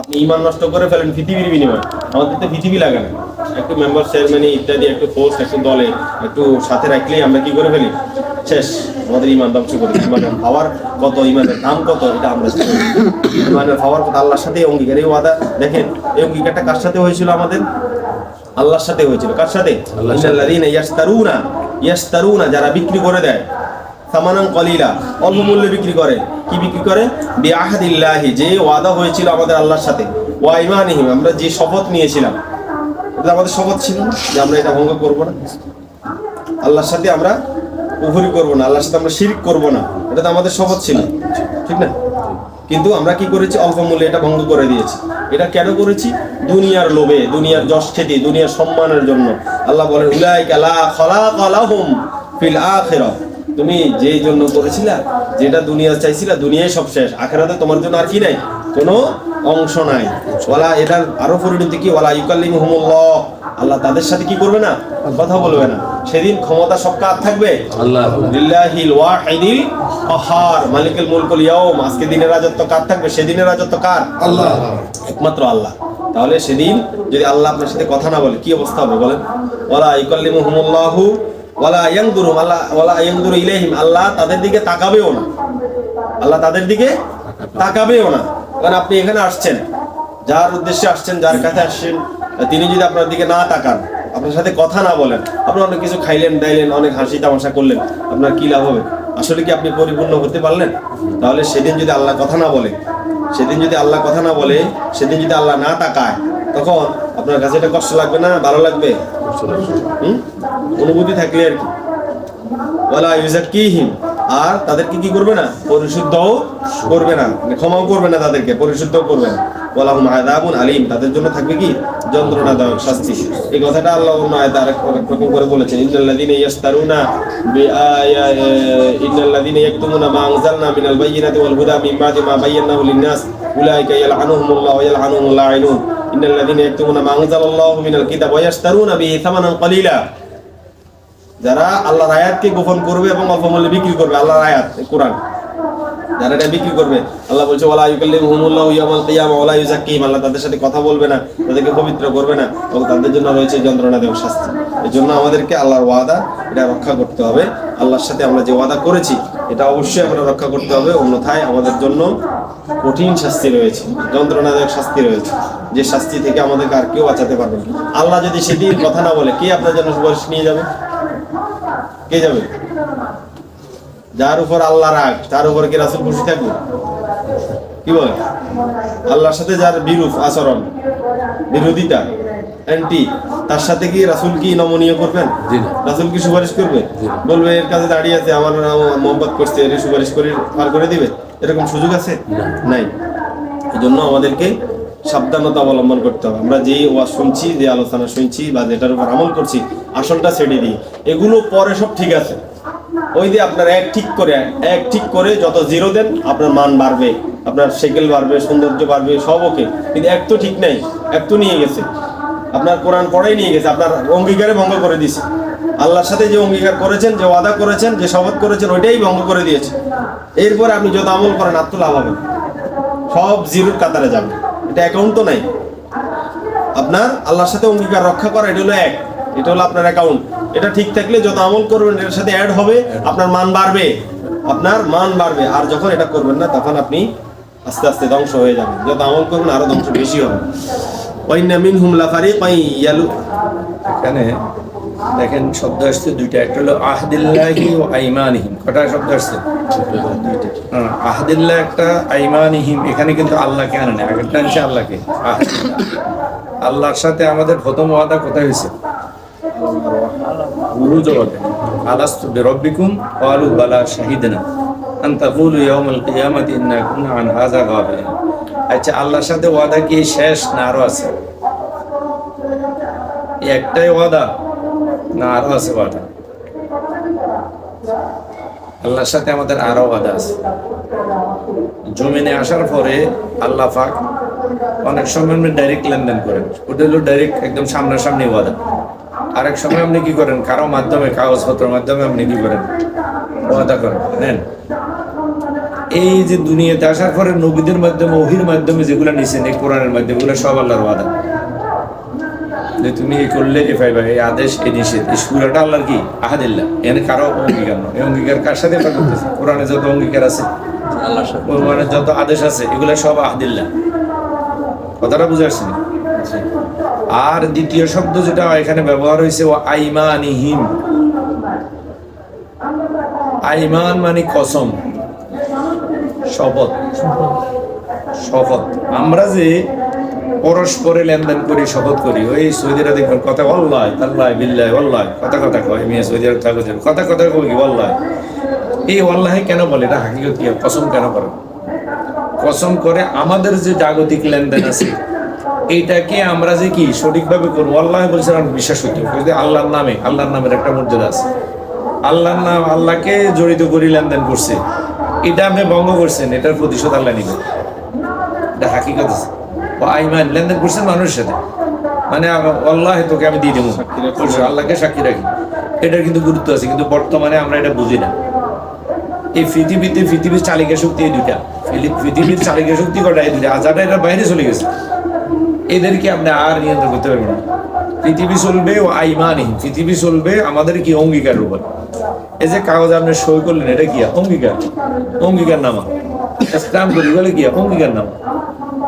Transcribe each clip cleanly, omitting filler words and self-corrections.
আপনি ইমান নষ্ট করে ফেলেন পৃথিবীর বিনিময়ে। আমাদের তো পৃথিবী লাগে না, একটু মেম্বার চেয়ারম্যানি ইত্যাদি একটু পোস্ট একটু দলে একটু সাথে রাখলেই আমরা কি করে ফেলি, শেষ, আমাদের ইমান ধ্বংস করি। ইমানের পাওয়ার কত, ইমানের দাম কত, এটা আমরা জানি। ইমানের পাওয়ার কত, আল্লাহর সাথে অঙ্গীকার, এই ওয়াদা দেখেন, এই অঙ্গীকারটা কার সাথে হয়েছিল আমাদের? আল্লাহর সাথে হয়েছিল। কার সাথে? ইন্নাল্লাযীনা ইয়াশতারুনা, যারা বিক্রি করে দেয়, সামানান কলিলা, অল্প মূল্যে বিক্রি করে। কি বিক্রি করে? বিআহদিল্লাহি, যে ওয়াদা হয়েছিল আমাদের আল্লাহর সাথে, ওয়া ঈমানিহিম, আমরা যে শপথ নিয়েছিলাম, এটা আমাদের শপথ ছিল না যে আমরা এটা ভঙ্গ করব না, আল্লাহর সাথে আমরা কুফরি করব না, আল্লাহর সাথে আমরা শিরক করব না, এটা তো আমাদের শপথ ছিল, ঠিক না? কিন্তু আমরা কি করেছি? অল্প মূল্যে এটা ভঙ্গ করে দিয়েছি। এটা কেন করেছি? দুনিয়ার লোভে, দুনিয়ার যশ খেতে, দুনিয়ার সম্মানের জন্য। আল্লাহ বলেন উলাইকা লা খালাকা লাহুম ফিল আখিরাহ, তুমি যেই জন্য করেছিলা, যেটা দুনিয়া চাইছিলা, দুনিয়ায় সব শেষ, আখিরাতে তোমার জন্য আর কি নাই, কোনো অংশ নাই। ওয়ালা, এটার আরো পরিণতি কি? ওয়ালা ইউকাল্লিমুহুমুল্লাহ, আল্লাহ তাদের সাথে কি করবে না? কথা বলবে না। সেদিন ক্ষমতা সব কার থাকবে? আল্লাহ। লিল্লাহিল ওয়াহিদিল কাহার, মালিকুল মুলকুল ইয়াউম, আজকে দিনের রাজত্ব কার থাকবে? সেদিনের রাজত্ব কার? আল্লাহ, একমাত্র আল্লাহ। তাহলে সেদিন যদি আল্লাহ আপনার সাথে কথা না বলে কি অবস্থা হবে বলেন? ওয়ালা ইউকাল্লিমুহুমুল্লাহু ওয়ালা ইয়ানদুরু, আল্লাহ ওয়ালা ইয়ানদুরু ইলাইহিম, আল্লাহ তাদের দিকে তাকাবেও না, আল্লাহ তাদের দিকে তাকাবেও না। কারণ আপনি এখানে আসছেন, যার উদ্দেশ্যে আসছেন, যার কাছে আসছেন, তিনি যদি আপনার দিকে না তাকান, আপনার সাথে কথা না বলেন, আপনি অনেক কিছু খাইলেন দাইলেন, অনেক হাসি তামাশা করলেন, আপনার কি লাভ হবে? আসলে কি আপনি পরিপূর্ণ হতে পারলেন? তাহলে সেদিন যদি আল্লাহ কথা না বলে, সেদিন যদি আল্লাহ কথা না বলে, সেদিন যদি আল্লাহ না তাকায়, তখন আপনার কাছে এটা কষ্ট লাগবে না ভালো লাগবে? অনুভূতি থাকলে আর কি। ওয়ালা ইউযাক্কিহিম, আর তাদেরকে কি করবে না? পরিশুদ্ধও করবে না, ক্ষমাও করবে না, তাদেরকে পরিশুদ্ধও করবে না। ওয়ালাহুম আযাবুন আলীম, তাদের জন্য থাকবে কি? যন্ত্রণাদায়ক শাস্তি। এই কথাটা আল্লাহ অন্য আয়াতে আরেক রকম করে বলেছেন, ইন্নাল্লাযীনা ইয়াশতারুনা ইন্নাল্লাযীনা ইয়াকতুমুনা মা আনজালনা মিনাল বায়্যিনাতি ওয়াল হুদা মিন বা'দি মা বায়্যানাহু লিন-নাস উলাইকা ইয়ালআনুহুমুল্লাহু ওয়া ইয়ালআনুহুমুল লাঈনুন ইন্নাল্লাযীনা ইয়াকতুমুনা মা আনজালাল্লাহু মিনাল কিতাব ওয়া ইয়াশতারুনা বিহি সামানান কলিলা, যারা আল্লাহর আয়াতকে গোপন করবে এবং অল্প মূল্যে বিক্রি করবে, আল্লাহর আয়াত কোরআন যারা এটা বিক্রি করবে, আল্লাহ বলছে ওয়ালা ইউকাল্লিমুহুমুল্লাহু ইয়াওমাল কিয়ামা ওয়ালা ইউযাক্কিহিম, আল্লাহ তাদের সাথে কথা বলবে না, তাদেরকে পবিত্র করবে না, এবং তাদের জন্য রয়েছে যন্ত্রণাদায়ক শাস্তি। এই জন্য আমাদেরকে আল্লাহর ওয়াদা এটা রক্ষা করতে হবে। আল্লাহর সাথে আমরা যে ওয়াদা করেছি এটা অবশ্যই আমরা রক্ষা করতে হবে, অন্যথায় আমাদের জন্য কঠিন শাস্তি রয়েছে, যন্ত্রণাদায়ক শাস্তি রয়েছে, যে শাস্তি থেকে আমাদেরকে আর কেউ বাঁচাতে পারবে না। আল্লাহ যদি সেদিন কথা না বলে, কে আপনার জন্য সুপারিশ নিয়ে যাবে? কে যাবে? যার উপর আল্লাহ রাগ, তার উপর কি রাসূল খুশি থাকবে? কি বলে? আল্লাহর সাথে যার বিরূপ আচরণ, বিরোধিতা, অ্যান্টি, তার সাথে কি রাসূল কি নমনীয় করবেন? রাসূল কি সুপারিশ করবে? বলবে এর কাছে দাঁড়িয়ে আছে, আমার মোহাম্মত করছে, এর সুপারিশ করে পার করে দিবে, এরকম সুযোগ আছে? নাই। এই জন্য আমাদেরকে সাবধানতা অবলম্বন করতে হবে। আমরা যে ওয়াজ শুনছি, যে আলোচনা শুনছি, বা যেটার উপর আমল করছি, আসলটা ছেড়ে দিই। এগুলো পরে সব ঠিক আছে, ওই যে আপনার এক ঠিক করে যত জিরো দেন, আপনার মান বাড়বে, আপনার সেকেল বাড়বে, সৌন্দর্য বাড়বে, সব ওকে। কিন্তু এক তো ঠিক নাই, এক তো নিয়ে গেছে, আপনার কোরআন পড়াই নিয়ে গেছে, আপনার অঙ্গীকারে ভঙ্গ করে দিয়েছে। আল্লাহর সাথে যে অঙ্গীকার করেছেন, যে ওয়াদা করেছেন, যে শপথ করেছেন, ওইটাই ভঙ্গ করে দিয়েছে। এরপর আপনি যত আমল করেন আর তো লাভ হবে, সব জিরোর কাতারে যাবে। এটা অ্যাকাউন্ট তো নাই। আপনার আল্লাহর সাথে অঙ্গীকার রক্ষা করা, এটা হলো এটা হলো আপনার অ্যাকাউন্ট। এটা ঠিক থাকলে যত আমল করবেন এর সাথে অ্যাড হবে, আপনার মান বাড়বে, আপনার মান বাড়বে। আর যখন এটা করবেন না, তখন আপনি আস্তে আস্তে ধ্বংস হয়ে যাবেন। যত আমল করবেন আরো ধ্বংস বেশি হবে। ওয়াইন্না মিনহুম লাফারিকান ইয়ালু, এখানে দেখেন শব্দ আসছে দুইটা, একটা হলো আহদিল্লাহি ওয়া আইমানিহিম। কটা শব্দ আসছে? আহদিল্লাহ একটা, আইমানিহিম। এখানে কিন্তু আল্লাহকে আনে না, আগেরটা আনছে আল্লাহকে। আল্লাহর সাথে আমাদের প্রথম ওয়াদা কোথায় হয়েছে? আলাস্তু বিরাব্বিকুম ক্বালু বালা শাহিদনা আন তাকুলু ইয়াওমাল কিয়ামাতি ইন্না কুন্না আন হাযা গাফিলিন। আচ্ছা, আল্লাহর সাথে ওয়াদা কি শেষ না আরো আছে? একটাই ওয়াদা না আরো আছে ওয়াদা? আল্লাহর সাথে আমাদের আরো ওয়াদা আছে। জমিনে আসার পরে আল্লাহ পাক অনেক সময় আপনি ডাইরেক্ট লেনদেন করেন, ওটা হলো ডাইরেক্ট একদম সামনাসামনি ওয়াদা। আরেক সময় আপনি কি করেন? কারো মাধ্যমে, কাগজপত্রের মাধ্যমে আপনি কি করেন? ওয়াদা করেন। নেন, এই যে দুনিয়াতে আসার পরে নবীদের মাধ্যমে ওহির মাধ্যমে যেগুলো নিছেন এই কোরআনের মাধ্যমে এগুলো সব আল্লাহর ওয়াদা, যে তুমি এই করলে এ পাইবা, এই আদেশ এই নিষেধ, এই সূরাটা আল্লাহর কি আহাদিল্লাহ, এখানে কারো অঙ্গীকার নয়। এই অঙ্গীকার কার সাথে আমরা করতেছি? কোরআনে যত অঙ্গীকার আছে, কোরআনে যত আদেশ আছে, এগুলো সব আহাদিল্লাহ। কথাটা বুঝে আসছে? আর দ্বিতীয় শব্দ যেটা এখানে ব্যবহার হয়েছে ও আইমানিহিম, আইমান মানে কসম, শপথ। শপথ আমরা যে পরস্পরে লেনদেন করি, শপথ করি, ওই সৌদিরা দেখবেন কথা ওয়াল্লাহি তাল্লাহি বিল্লাহি ওয়াল্লাহি, কথা কথা কয় মিয়া সৌদি আরব থাকো, কথা কথা কই কি ওয়াল্লাহি। এই ওয়াল্লাহি কেন বলে? এটা হাকিকত কি? কসম কেন করে? কসম করে আমাদের যে জাগতিক লেনদেন আছে এইটাকে আমরা যে কি সঠিকভাবে করবো, আল্লাহ বলছেন আমার বিশ্বাস হইতে হবে। আল্লাহর নামে, আল্লাহর নামের একটা মর্যাদা আছে, আল্লাহর নাম, আল্লাহকে জড়িত করি লেনদেন করছে, এটা আপনি ভঙ্গ করছেন, এটার প্রতিশোধ আল্লাহ নিবে, এটা হাকিকত আছে। ও আইমান, লেনদেন করছেন মানুষের সাথে, মানে আল্লাহ তোকে আমি দিয়ে দেবো, আল্লাহকে সাক্ষী রাখি, এটার কিন্তু গুরুত্ব আছে। কিন্তু বর্তমানে আমরা এটা বুঝি না। এই পৃথিবীর চালিকা শক্তি এই দুইটা, পৃথিবীর চালিকা শক্তি কটা? এই দুইটা। আজাটা এটার বাইরে চলে গেছে, এদেরকে আপনি আর নিয়ন্ত্রণ করতে পারবেন না। পৃথিবী চলবে ও আইমানি, পৃথিবী চলবে আমাদের কি অঙ্গীকারের উপর। এই যে কাগজ আপনি সই করলেন, এটা কি অঙ্গীকার, অঙ্গীকার নামা। স্ট্যাম্প করি বলে কি অঙ্গীকার নামা।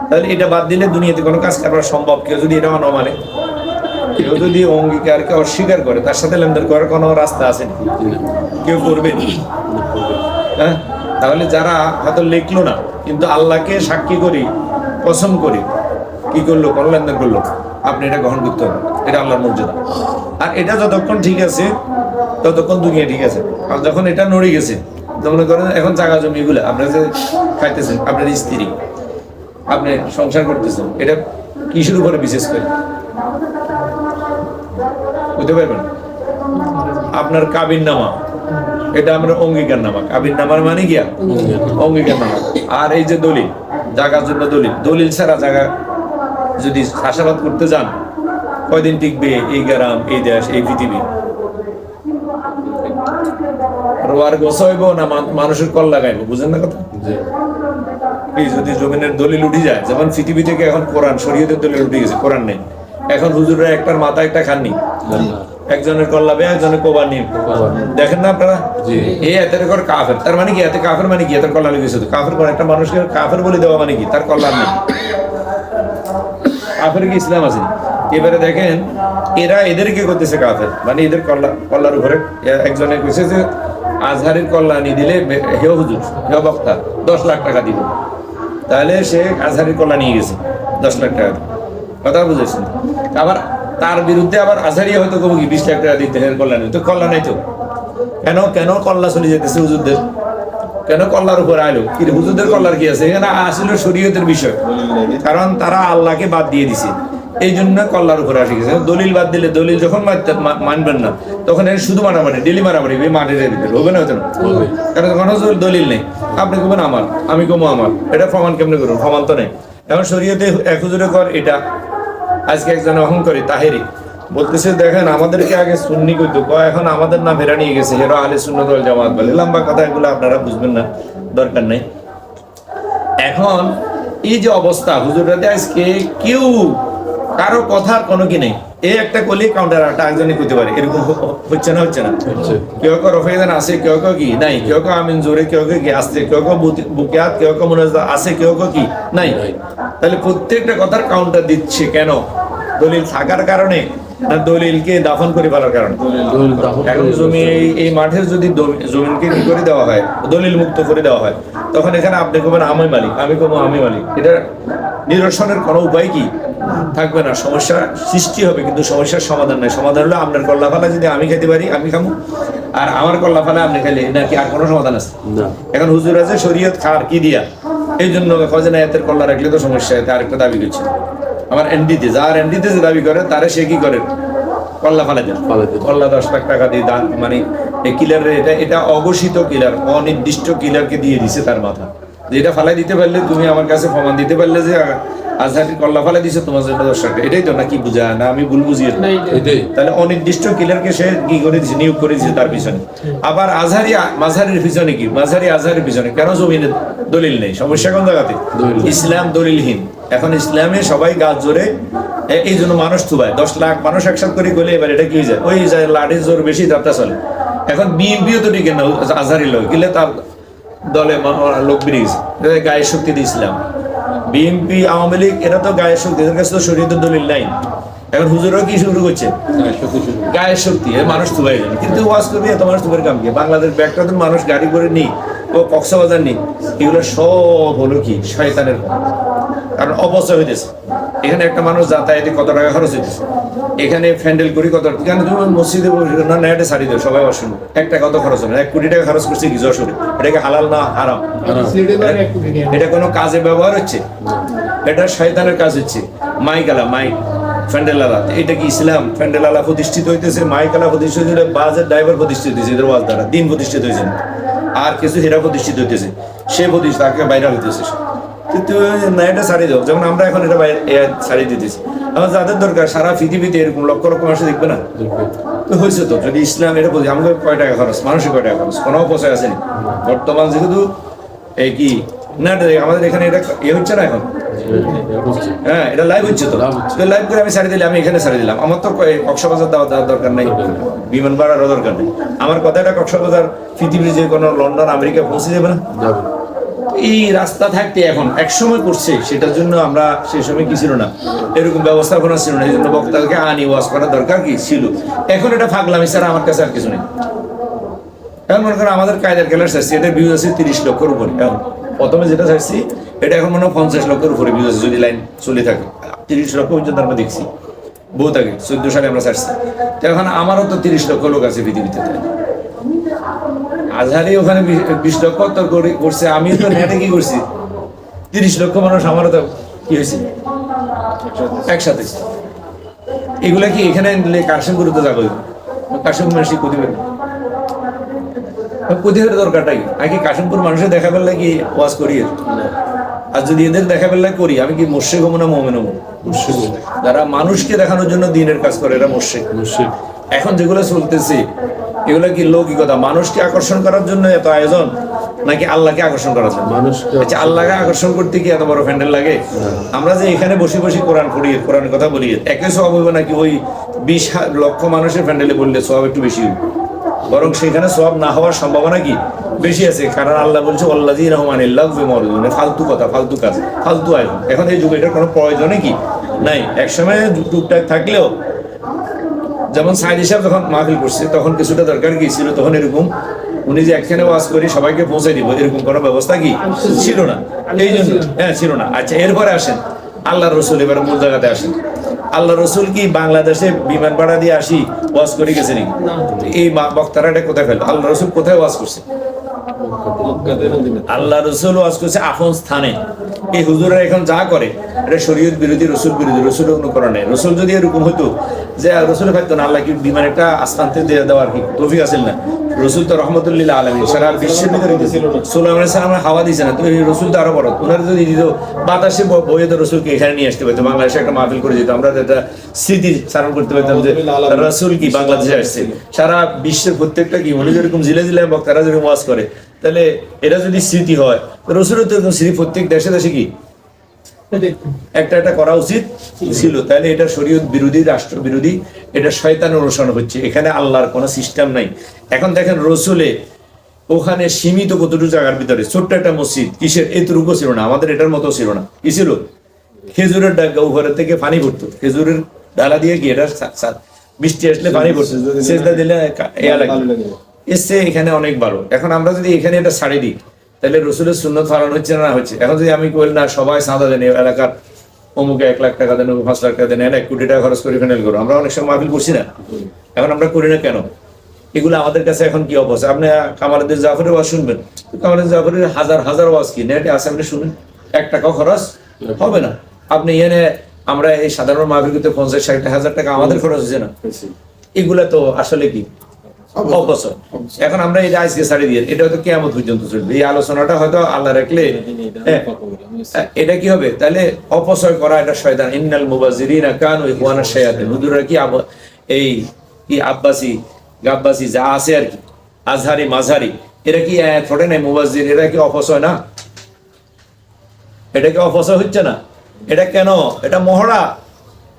তাহলে এটা বাদ দিলে দুনিয়াতে কোনো কাজ করা সম্ভব? কেউ যদি এটা না মানে, কেউ যদি অঙ্গীকারকে অস্বীকার করে, তার সাথে লেনদেন করার কোনো রাস্তা আছে? কেউ করবে? হ্যাঁ, তাহলে যারা হয়তো লিখলো না কিন্তু আল্লাহকে সাক্ষী করি, কসম করি, কি করলো, কোনো লেনদেন করলো, আপনি এটা গ্রহণ করতে হবে, এটা আল্লাহর মর্যাদা। আর এটা যতক্ষণ ঠিক আছে ততক্ষণ দুনিয়া ঠিক আছে। আর যখন এটা নড়ে গেছে, মনে করেন এখন জায়গা জমি এগুলো আপনার যে খাইতেছেন, আপনার স্ত্রী, আপনি সংসার করতেছেন, এটা কিসের উপরে বিশেষ করে বুঝতে পারবেন? আপনার কাবিন নামা, এটা আমরা অঙ্গীকার নামা। কাবিন নামার মানে কি অঙ্গীকার নামা। আর এই যে দলিল, জায়গার জন্য দলিল, দলিল ছাড়া জায়গা যদি চাষাবাদ করতে যান, কয়দিন টিকবে এই গ্রাম, এই দেশ, এই পৃথিবী? রোয়ার গোছাইব না মানুষের কল লাগাইবো? বুঝেন না কথা? এই যদি জমিনের দলিল উঠে যায়, যেমন পৃথিবী থেকে এখন কোরআন শরীয়তের দলিল উঠে গেছে, কোরআন নেই। এখন হুজুররা একটার মাথা একটা খাননি, একজনের কল্লাবে একজনের কোবার নিয়ে, দেখেন না আপনারা? এই এতের কর কাফের, তার মানে কি? এতে কাফের মানে কি? এতের কল্লা লেগেছে। কাফের করে একটা মানুষকে কাফের বলে দেওয়া মানে কি? তার কল্যাণ নেই। কাফের কি ইসলাম আছে? এবারে দেখেন এরা এদেরকে করতেছে কাফের, মানে এদের কল্লার উপরে একজনে কইছে যে আজহারের কল্যাণী দিলে হেও হুজুর, হেও বক্তা 10 লাখ টাকা দিব। তাহলে সে আজহারের কল্যাণ নিয়ে গেছে 10 লাখ টাকা, কথা বুঝেছেন? আবার তার বিরুদ্ধে আবার আজহারি হয়তো কবো কি 20 লাখ টাকা দিতে, এর কল্যাণ তো কল্যাণ নাই তো। কেন কেন কল্লা চলে যেতেছে হুজুরদের? কেন কল্লার উপর আইলো? কি হুজুরদের কল্লার কি আছে? এখানে আসলে শরীয়তের বিষয়, কারণ তারা আল্লাহকে বাদ দিয়ে দিছে, এই জন্য কল্লার উপরে আসে গেছে। দলিল বাদ দিলে, দলিল যখন মানবেন না তখন শুধু মারামারি, ডেলি মারামারি, মাঠের ভিতরে হবে না, হতো না। কারণ তখন দলিল নেই, আপনি কবেন আমার, আমি কমো আমার, এটা প্রমাণ কেমনে করুন? প্রমাণ তো নেই। এখন শরীয়তে এক হুজুরে কর এটা, আজকে একজন অহংকারী তাহেরি বলতেছে দেখেন আমাদেরকে আগে সুন্নি কইতো, এখন আমাদের নাম ফেরা নিয়ে গেছে, হেরো আহলে সুন্নাত ওয়াল জামাত বলে। লম্বা কথা, এগুলো আপনারা বুঝবেন না, দরকার নাই। এখন এই যে অবস্থা হুজুররাতে আজকে কেউ কারো কথার কোনো কি নেই, এই একটা কলি কাউন্টার একটা একজনই করতে পারে, এরকম হচ্ছে না? হচ্ছে না? কেউ কেউ রফাইদান আছে, কেউ কেউ কি নাই, কেউ কেউ আমিন জোরে, কেউ কেউ কি আসছে, কেউ কেউ বুকিয়াত, কেউ কেউ মুনাজা আছে, কেউ কেউ কি নাই। তাহলে প্রত্যেকটা কথার কাউন্টার দিচ্ছে কেন? দলিল থাকার কারণে না দলিলকে দাফন করে ফেলার কারণে? এখন জমি এই মাঠের যদি জমিনকে কি করে দেওয়া হয়, দলিল মুক্ত করে দেওয়া হয়, তখন এখানে আপনি কবেন আমি মালিক, আমি কমো আমি মালিক, এটা নিরসনের কোনো উপায় কি থাকবে না। সমস্যা সৃষ্টি হবে কিন্তু সমস্যার সমাধান নাই। সমাধান হলো আপনার কল্লা ফালা যদি আমি খেতে পারি, আমি খামো, আর আমার কল্লা ফালা আপনি খাইলে, নাকি আর কোনো সমাধান আছে? এখন হুজুর আছে শরীয়ত খার কি দিয়া, এই জন্য খজনা এতের কল্লা রাখলে তো সমস্যা। এতে আরেকটা দাবি করছে আমার এনডিতে, যার এনডিতে যে দাবি করে তারে সে কি করে কল্লা ফালে দেন, কল্লা 10 লাখ টাকা দিয়ে দান, মানে এই কিলারের এটা অঘোষিত কিলার, অনির্দিষ্ট কিলারকে দিয়ে দিছে তার মাথা, যেটা ফালাই দিতে পারলে তুমি আমার কাছে প্রমাণ দিতে পারলে যে আজহারি কল্লা ফেলে দিছে তোমার জন্য 10 টাকা, এটাই তো নাকি বুঝা না আমি ভুল বুঝি? এটাই তাহলে অনির্দিষ্ট কিলারকে সে কি করে দিছে, নিয়োগ করে দিছে তার পিছনে। আবার আজহারি মাঝহারির পিছনে কি, মাঝহারি আজহারির পিছনে কেন জমিনে দলিল নেই? সমস্যা কোন জায়গাতে? ইসলাম দলিলহীন। এখন ইসলামে সবাই গাছ জোরে, এই জন্য মানুষ থুবায় 10 লাখ মানুষ একসাথ করে গেলে এবার এটা কি হয়ে যায়, ওই যায় লাঠির জোর বেশি যাত্রা চলে। এখন বিএনপিও তো টিকে না আজহারি লোক গেলে তার দলে লোক বেরিয়ে গেছে, গায়ের শক্তি দিয়ে ইসলাম। বিএনপি আওয়ামী লীগ এরা তো গায়ের শক্তি, এদের কাছে তো শরীয়তের দলিল নাই। এখন হুজুরও কি শুরু করছে গায়ের শক্তি, মানুষ থুবাই যাবে। কিন্তু ওয়াজ করবি এত মানুষ থুবের কাম কি? বাংলাদেশ ব্যাগটা মানুষ গাড়ি করে নি ও কক্সবাজার নি, এগুলো সব হলো কি শয়তানের কাম। কারণ অপচয় হইতেছে। এখানে একটা মানুষ যাতায়াতে কত টাকা খরচ হইতেছে, এখানে ফ্যান্ডেল করি কত, কেন তুমি মসজিদে না নেটে ছাড়ি দেও সবাই অশুন, 1 টাকা কত খরচ হবে? 1 কোটি টাকা খরচ করছে কি যশোরে? এটাকে হালাল না হারাম? এটা কোনো কাজে ব্যবহার হচ্ছে? এটা শয়তানের কাজ হচ্ছে। মাইকালা মাইক ফ্যান্ডেল আলা, এটা কি ইসলাম? ফ্যান্ডেল আলা প্রতিষ্ঠিত হইতেছে, মাইকালা প্রতিষ্ঠিত হইলে, বাজের ড্রাইভার প্রতিষ্ঠিত হইতেছে, এদের ওয়াজ দ্বারা দিন প্রতিষ্ঠিত হয়েছে, আর কিছু হেরা প্রতিষ্ঠিত হইতেছে, সে প্রতিষ্ঠিত তাকে বাইরে হইতেছে। কিন্তু না এটা ছাড়িয়ে দাও, যেমন আমরা এখন এটা ছাড়িয়ে দিতেছি। আমার যাদের দরকার সারা পৃথিবীতে এরকম লক্ষ লক্ষ মানুষ দেখবে না তো হয়েছে তো। যদি ইসলাম এটা বলছি আমাদের কয় টাকা খরচ, মানুষের কয় টাকা খরচ, কোনো অপচয় আসেনি। বর্তমান যেহেতু এই কি না আমাদের এখানে এটা হচ্ছে না এখন, হ্যাঁ এটা লাইভ হচ্ছে তো, লাইভ করে আমি ছাড়িয়ে দিলাম, আমি এখানে ছাড়িয়ে দিলাম। আমার তো কক্সবাজার দেওয়ার দরকার নেই, বিমান ভাড়ারও দরকার নেই। আমার কথাটা কক্সবাজার পৃথিবীর যে কোনো লন্ডন আমেরিকা পৌঁছে যাবে না। এই রাস্তা থাকতে এখন একসময় করছে, সেটার জন্য আমরা সেই সময় কি ছিল না, এরকম ব্যবস্থাপনা ছিল না, এই জন্য বক্তাকে আনি ওয়াজ করার দরকার কি ছিল। এখন এটা ফাগলামি ছাড়া আমার কাছে আর কিছু নেই। এখন মনে করেন আমাদের কায়দার খেলার চাইছি, এটা ভিউজ আছে 30 লক্ষের উপরে। এখন প্রথমে যেটা চাইছি এটা এখন মনে হয় 50 লক্ষের উপরে ভিউজ আছে, যদি লাইন চলে থাকে। 30 লক্ষ পর্যন্ত আমরা দেখছি বহুত আগে, 14 সালে আমরা চাইছি। এখন আমারও তো 30 লক্ষ লোক আছে পৃথিবীতে। আজহারি ওখানে 20 লক্ষ তো করছে, আমিও তো নেটে কি করছি 30 লক্ষ মানুষ, আমারও তো কি হয়েছে একসাথে। এগুলা কি এখানে কাশিমপুর তো যাবো, কাশিমপুর মানুষ প্রতিবেদন প্রতিবেদন দরকারটা কি? আগে কাশিমপুর মানুষের দেখা পেলে কি ওয়াজ করি, আর যদি এদের দেখা পেলে করি, আমি কি মোর্শেক হবো না মোমেন হবো? যারা মানুষকে দেখানোর জন্য দিনের কাজ করে এরা মোর্শেক। এখন যেগুলো চলতেছে এগুলো কি লৌকিকতা, মানুষকে আকর্ষণ করার জন্য এত আয়োজন, নাকি আল্লাহকে আকর্ষণ করার জন্য? আচ্ছা আল্লাহকে আকর্ষণ করতে কি এত বড় প্যান্ডেল লাগে? আমরা যে এখানে বসে বসে কোরআন পড়ি, কোরআনের কথা বলি, একই সওয়াব হবে নাকি ওই 20 লক্ষ মানুষের প্যান্ডেলে বললে সওয়াব একটু বেশি হবে? বরং সেখানে সওয়াব না হওয়ার সম্ভাবনা কি বেশি আছে। কারণ আল্লাহ বলছে আল্লাযীনা হুম আনিল লাগযি মুরিদুন, ফালতু কথা, ফালতু কাজ, ফালতু আয়োজন। এখন এই যুগে এটার কোনো প্রয়োজনই কি নাই। একসময় টুকটাক থাকলেও, যেমন সাইদ সাহেব যখন মাহফিল করছে তখন কিছুটা দরকার কি ছিল, তখন এরকম উনি যে একখানে ওয়াজ করি সবাইকে পৌঁছে দিব এরকম কোনো ব্যবস্থা কি ছিল না, এই জন্য হ্যাঁ ছিল না। আচ্ছা এরপরে আসেন আল্লাহ রসুল, এবার মূল জায়গাতে আসেন। আল্লাহ রসুল কি বাংলাদেশে বিমান ভাড়া দিয়ে আসি ওয়াজ করে গেছে নাকি? এই বক্তারা এটা কোথায় ফেল? আল্লাহ রসুল কোথায় ওয়াজ করছে? আল্লাহ রসুল ওয়াজ করছে আপন স্থানে। এই হুজুরা এখন যা করে এটা শরীয়ত বিরোধী, রসুল বিরোধী, রসুলের অনুকরণ নেই। রসুল যদি এরকম হইতো যে রসুল ফাইতো না, আল্লাহ কি বিমান একটা আসমান থেকে দিয়ে দেওয়ার কি তৌফিক আছে না? রসুল তো রহমতুল্লাহ আলামিন, সারা বিশ্বের ভিতরে সুলাইমান আলাইহিস সালামের হাওয়া দিয়েছে না, তো রসুল তো আরো বড়। ওনারা যদি দিত বাতাসে বইয়ে তো রসুলকে এখানে নিয়ে আসতে পারতো, বাংলাদেশে একটা মাহফিল করে যেত, আমরা একটা স্মৃতি চারণ করতে পারতাম যে রসুল কি বাংলাদেশে আসছে। সারা বিশ্বের প্রত্যেকটা কি উনি যেরকম জিলে জিলে বক্তারা যেরকম ওয়াজ করে, তাহলে এটা যদি স্মৃতি হয়, রসুলের তো এরকম স্মৃতি প্রত্যেক দেশে দেশে কি একটা একটা করা উচিত ছিল। তাহলে এটা শরীয়ত বিরোধী, রাষ্ট্র বিরোধী, এটা শয়তান অনুসরণ হচ্ছে। এখানে আল্লাহর কোনো সিস্টেম নাই। এখন দেখেন রসুলে ওখানে সীমিত কতটুকু জায়গার ভিতরে ছোট্ট একটা মসজিদ, কিসের এতটুকু ছিল না, আমাদের এটার মতো ছিল না। কি ছিল? খেজুরের ডাগা, উপরের থেকে পানি পড়তো, খেজুরের ডালা দিয়ে গিয়ে এটা বৃষ্টি আসলে পানি পড়তো, সেজদা দিলে ইয়া লাগে, এসছে এখানে অনেক ভালো। এখন আমরা যদি এখানে এটা ছাড়ি দিই তাহলে রসুলের সুন্নত পালন হচ্ছে না হচ্ছে? এখন যদি আমি বলি না সবাই চাঁদা দেন, এলাকার অমুকে 1 লাখ টাকা দেন, 5 লাখ টাকা দেন, 1 কোটি টাকা খরচ করে ফেনেল করো, আমরা অনেক সময় মাহফিল করছি না? এখন আমরা করি না কেন? এগুলো আমাদের কাছে এখন কি অবস্থা? আপনি কামালউদ্দিন জাফরের ওয়াজ শুনবেন, কামালউদ্দিন জাফরের হাজার হাজার ওয়াজ কি নেটে আছে, আপনি শুনেন, 1 টাকাও খরচ হবে না। আপনি এনে আমরা এই সাধারণ মাহফিল করতে 50-60 হাজার টাকা আমাদের খরচ হচ্ছে না। এগুলা তো আসলে কি অপচয়। এখন আমরা এটা আজকে ছাড়ি দিয়ে এটা হয়তো কিয়ামত পর্যন্ত চলবে, এই আলোচনাটা হয়তো আল্লাহ রাখলে এটা কি হবে, তাহলে অপচয় করা এটা শয়তান। ইন্নাল মুবাজ্জিরিনা কানু ইখওয়ানাশ শায়াতিন, হুজুররা কি এই কি আব্বাসি গাব্বাসি যা আছে আর কি, আজহারি মাঝহারি, এরা কি ফোটে নাই মুবাজ্জির, এরা কি অপচয় না? এটা কি অপচয় হচ্ছে না? এটা কেন? এটা মহড়া,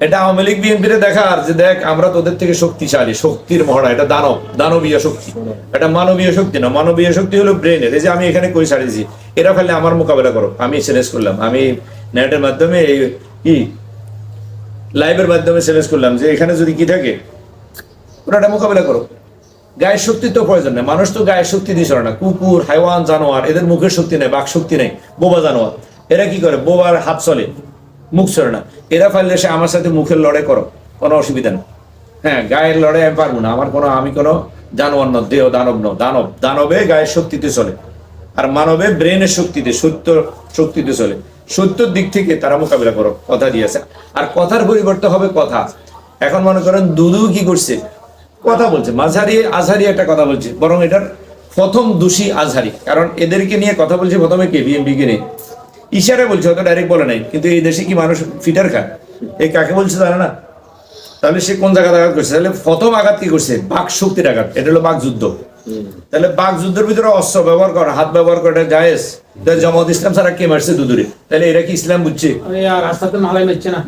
এটা আওয়ামী লীগ বিএনপিতে দেখার যে দেখ আমরা তোদের থেকে শক্তিশালী, শক্তির মহড়া। এটা দানবীয় শক্তি, এটা মানবীয় শক্তি না। মানবীয় শক্তি হলো ব্রেনের। এই যে আমি এখানে কই ছাড়িয়েছি, এরা ফেলে আমার মোকাবেলা করো, আমি চ্যালেঞ্জ করলাম, আমি নেটের মাধ্যমে কি লাইভের মাধ্যমে চ্যালেঞ্জ করলাম যে এখানে যদি কি থাকে ওরা এটা মোকাবেলা করো। গায়ের শক্তি তো প্রয়োজন নেই, মানুষ তো গায়ের শক্তি দিয়ে চলে না। কুকুর, হাইওয়ান, জানোয়ার, এদের মুখের শক্তি নেই, বাক শক্তি নেই। বোবা জানোয়ার, এরা কি করে? বোবার হাত চলে, মুখ চলে না। এরা ফাইলে সে আমার সাথে মুখের লড়াই করো, কোনো অসুবিধা নেই। হ্যাঁ, গায়ের লড়াই আমি পারবো না, আমি কোনো জানোয়ার ন, দেহ দানব ন। দানবে গায়ের শক্তিতে চলে, আর মানবে ব্রেনের শক্তিতে, সত্য শক্তিতে চলে। সত্যর দিক থেকে তারা মোকাবিলা করো, কথা দিয়েছে। আর কথার পরিবর্তে হবে কথা। এখন মনে করেন দুদু কি করছে, কথা বলছে, মাঝহারি আজহারি একটা কথা বলছে, বরং এটার প্রথম দোষী আজহারি। কারণ এদেরকে নিয়ে কথা বলছে প্রথমে কে? বিএনপি কে নিয়ে ইশারা বলছে, হয়তো ডাইরেক্ট বলে নাই। কিন্তু এই দেশে কি মানুষ ফিটার খায়? এই কাকে বলছে জানে না? তাহলে সে কোন জায়গায় আঘাত করছে? তাহলে প্রথম আঘাত কি করছে? বাক শক্তির আঘাত। এটা হলো বাক যুদ্ধ। তাহলে বাক যুদ্ধের ভিতরে অস্ত্র ব্যবহার করা, হাত ব্যবহার করা জায়েজ। জামাত ইসলাম ছাড়া কে মারছে দুদুরে? তাহলে এরা কি ইসলাম বুঝছে?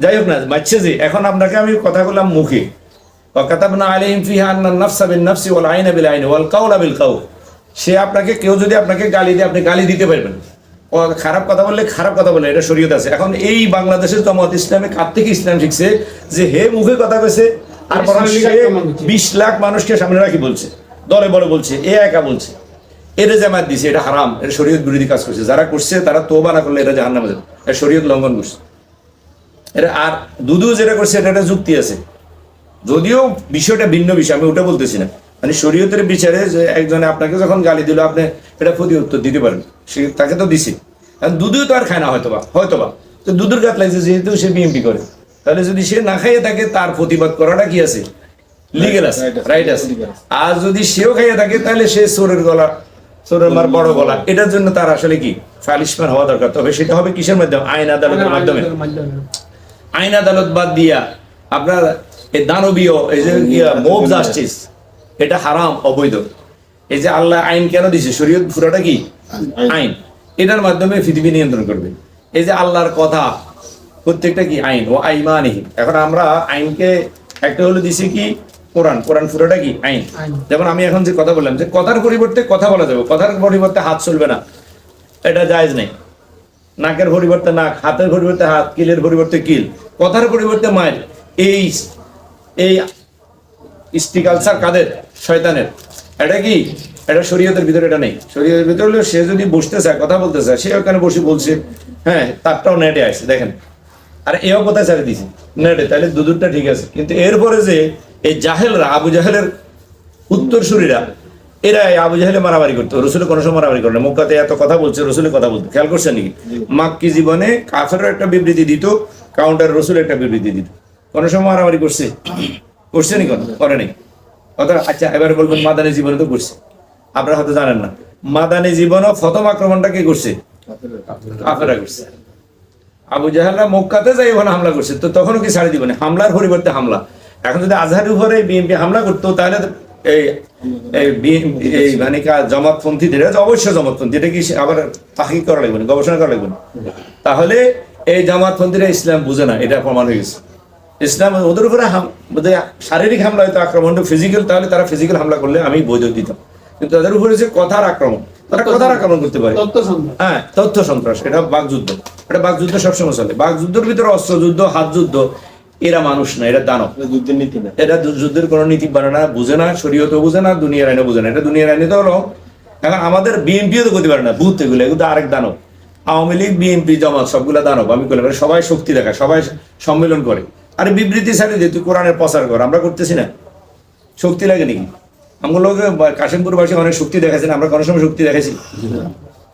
যাই হোক না, মারছে যে। এখন আপনাকে আমি কথা বললাম মুখে, ওয়াকাতাবনা আলাইহিম ফিহা আন্নান নাফসা বিন নাফসি ওয়াল আইনা বিল আইনি ওয়াল কাওলা বিল কাওল। সে আপনাকে, কেউ যদি আপনাকে গালি দেয়, আপনি গালি দিতে পারবেন। ও খারাপ কথা বললে খারাপ কথা বলে, এটা শরীয়ত আছে। এখন এই বাংলাদেশের জামাত ইসলামে কার থেকে ইসলাম শিখছে যে হে মুখে কথা কইছে, আর 20 লাখ মানুষকে সামনে রাখি বলছে, দলে বলে বলছে, এ একা বলছে, এটা জামাত দিছে, এটা হারাম, এটা শরীয়ত বিরোধী কাজ করছে। যারা করছে তারা তওবা না করলে এটা জাহান্নামে যাবে, এটা শরীয়ত লঙ্ঘন করছে। এটা আর দুদু যেটা করছে এটা একটা যুক্তি আছে, যদিও বিষয়টা ভিন্ন বিষয়, আমি ওটা বলতেছি না। মানে শরীয়তের বিচারে যে একজনে আপনাকে যখন গালি দিল, আপনি এটা প্রতি উত্তর দিতে পারেন, সে তাকে তো দিছে। দুধু তো আর খায় না হয়তোবা তো দুধুর গাত লাগছে, যেহেতু সে বিএমপি করে, তাহলে যদি সে না খাইয়ে থাকে, তার প্রতিবাদ করাটা কি আছে? লিগেল আছে, রাইট আছে। আর যদি সেও খাইয়ে থাকে, তাহলে সে চোরের মার বড় গলা। এটার জন্য তার আসলে কি পানিশমেন্ট হওয়া দরকার। তবে সেটা হবে কিসের মাধ্যমে? আইন আদালতের মাধ্যমে। আইন আদালত বাদ দিয়া আপনার এই দানবীয় এই যে মব জাস্টিস, এটা হারাম, অবৈধ। এই যে আল্লাহ আইন কেন দিছে? শরীয়ত পুরাটা কি আইন, এটার মাধ্যমে পৃথিবী নিয়ন্ত্রণ করবে। এই যে আল্লাহর কথা প্রত্যেকটা কি আইন, ও আইমানিহি। এখন আমরা আইনকে একটা হলো দিছি কি কোরআন পুরোটা কি আইন। যেমন আমি এখন যে কথা বললাম, যে কথার পরিবর্তে কথা বলা যাবে, কথার পরিবর্তে হাত চলবে না, এটা জায়েজ নেই। নাকের পরিবর্তে নাক, হাতের পরিবর্তে হাত, কিলের পরিবর্তে কিল, কথার পরিবর্তে মায়ের। এই স্টিকালচার কাদের? শয়তানের। এটা কি? এটা শরীয়তের ভিতরে এটা নেই। শরীয়তের ভিতরে হলো সে যদি বসতে চায়, কথা বলতে চায়, সে ওখানে বসে বলছে। হ্যাঁ, তারটাও নেটে আসছে, দেখেন। আর এও কোথায় ছাড়ে দিছে? নেটে। তাহলে দুদুরটা ঠিক আছে। কিন্তু এরপরে যে এই জাহেলরা, আবু জাহেলের উত্তরসূরিরা, এরা আবু জাহেলে মারামারি করতো, রসুলের কোনো সময় মারামারি করে না। মক্কাতে এত কথা বলছে, রসুলের কথা বলতো, খেয়াল করছেন নাকি? মাক্কি জীবনে কাফেরও একটা বিবৃতি দিত, কাউন্টার রসুল একটা বিবৃতি দিত। কোনো সময় মারামারি করছে নি? করে নেই। আচ্ছা, এবারে বলবেন মাদানী জীবনে তো করছে। আপনারা হয়তো জানেন না, মাদানী জীবনও প্রথম আক্রমণটা কে করছে? কাফেররা করছে। আবু জাহেলরা মক্কাতে যাই ওখানে হামলা করছে, তো তখনও কি ছাড়ি দিবেন? হামলার পরিবর্তে হামলা। এখন যদি আজহারের উপরে বিএনপি হামলা করতো, তাহলে এই মানে জামাতপন্থীদের, অবশ্যই জামাতপন্থী, এটা কি আবার তাহকিক করা লাগবে না, গবেষণা করা লাগবে না। তাহলে এই জামাতপন্থীরা ইসলাম বুঝে না, এটা প্রমাণ হয়ে গেছে। ইসলাম ওদের উপরে শারীরিক হামলা হয়তো আক্রমণ, ফিজিক্যাল, তাহলে তারা ফিজিক্যাল হামলা করলে আমি বৈধ দিতাম। কিন্তু তাদের উপরে যে কথার আক্রমণ, তারা কথার আক্রমণ করতে পারে। হ্যাঁ, তথ্য সন্ত্রাস, এটা বাকযুদ্ধ। এটা বাকযুদ্ধ সবসময় চলে। বাকযুদ্ধের ভিতরে অস্ত্র যুদ্ধ, হাত যুদ্ধ। এরা মানুষ না, এটা দানব। যুদ্ধের নীতি না, এটা যুদ্ধের কোনো নীতি মানে না, বুঝে না, শরীয়তও বুঝে না, দুনিয়ার আইনও বুঝে না। এটা দুনিয়ার আইনে তো হলো। এখন আমাদের বিএনপিও তো করতে পারে না, ভূত এগুলো, এগুলো আরেক দানব। আওয়ামী লীগ, বিএনপি, জামাত সবগুলা দানব। আমি বললাম সবাই শক্তি দেখায়, সবাই সম্মেলন করে, আরে বিবৃতি ছাড়ি যে তুই কোরআনের প্রচার কর। আমরা করতেছি না, শক্তি লাগে নাকি? আমগুলো কাশিমপুরবাসী অনেক শক্তি দেখাচ্ছেন, আমরা কোনো সময় শক্তি দেখাইছি?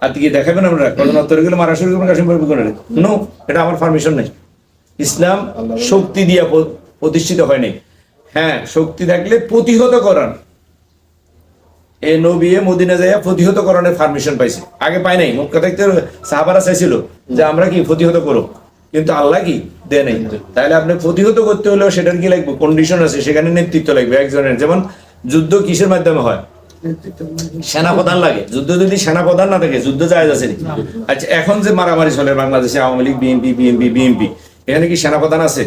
আর কি দেখাবেন? আমরা কদনাত্তর গেলে মারা শুরু করবেন কাশিমপুর নো, এটা আমার পারমিশন নেই। ইসলাম শক্তি দিয়া প্রতিষ্ঠিত হয় নাই। হ্যাঁ, শক্তি থাকলে প্রতিহত করার, এই নবী মদিনা যাইয়া প্রতিহতকরণের পারমিশন পাইছে, আগে পায় নাই। মক্কা থেকে সাহাবারা চাইছিল যে আমরা কি প্রতিহত করো, কিন্তু আল্লাহ কি দেয় নাই। তাহলে আপনি প্রতিহত করতে হলেও সেটার কি লাগবে, কন্ডিশন আছে, সেখানে নেতৃত্ব লাগবে একজনের। যেমন যুদ্ধ কিসের মাধ্যমে হয়, সেনাপ্রধান লাগে। যুদ্ধ যদি সেনাপ্রধান না থাকে যুদ্ধ জায়েজ আছে নি? আচ্ছা, এখন যে মারামারি চলে বাংলাদেশে, আওয়ামী লীগ, বিএনপি, এখানে কি সেনাপ্রধান আছে?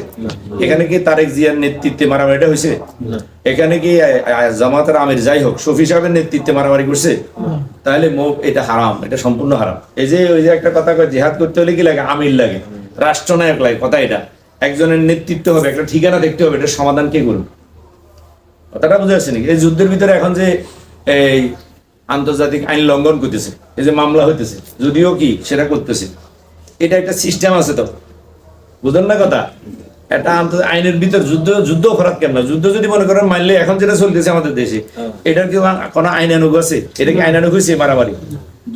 এখানে কি তারেক জিয়ার নেতৃত্বে মারামারিটা হয়েছে? এখানে কি জামাতের আমির যাই হোক শফি সাহেবের নেতৃত্বে মারামারি করছে? তাহলে এটা হারাম, এটা সম্পূর্ণ হারাম। এই যে ওই যে একটা কথা কয়, জিহাদ করতে হলে কি লাগে, আমির লাগে, রাষ্ট্রনায়ক লাগে। কথা এটা, একজনের নেতৃত্ব হবে, একটা ঠিকানা দেখতে হবে, এটা সমাধান কে করবে? কথাটা বুঝে আসছে নাকি? এই যুদ্ধের ভিতরে এখন যে এই আন্তর্জাতিক আইন লঙ্ঘন করতেছে, এই যে মামলা হইতেছে, যদিও কি সেটা করতেছে, এটা একটা সিস্টেম আছে। তো বুঝলেন না কথা? এটা আইনের ভিতর যুদ্ধ অপরাধ কেন না? যুদ্ধ যদি মনে করেন মানলে, এখন যেটা চলতেছে আমাদের দেশে, এটার কি কোনো আইনানুগ আছে? এটা কি আইনানুগ হয়েছে মারামারি?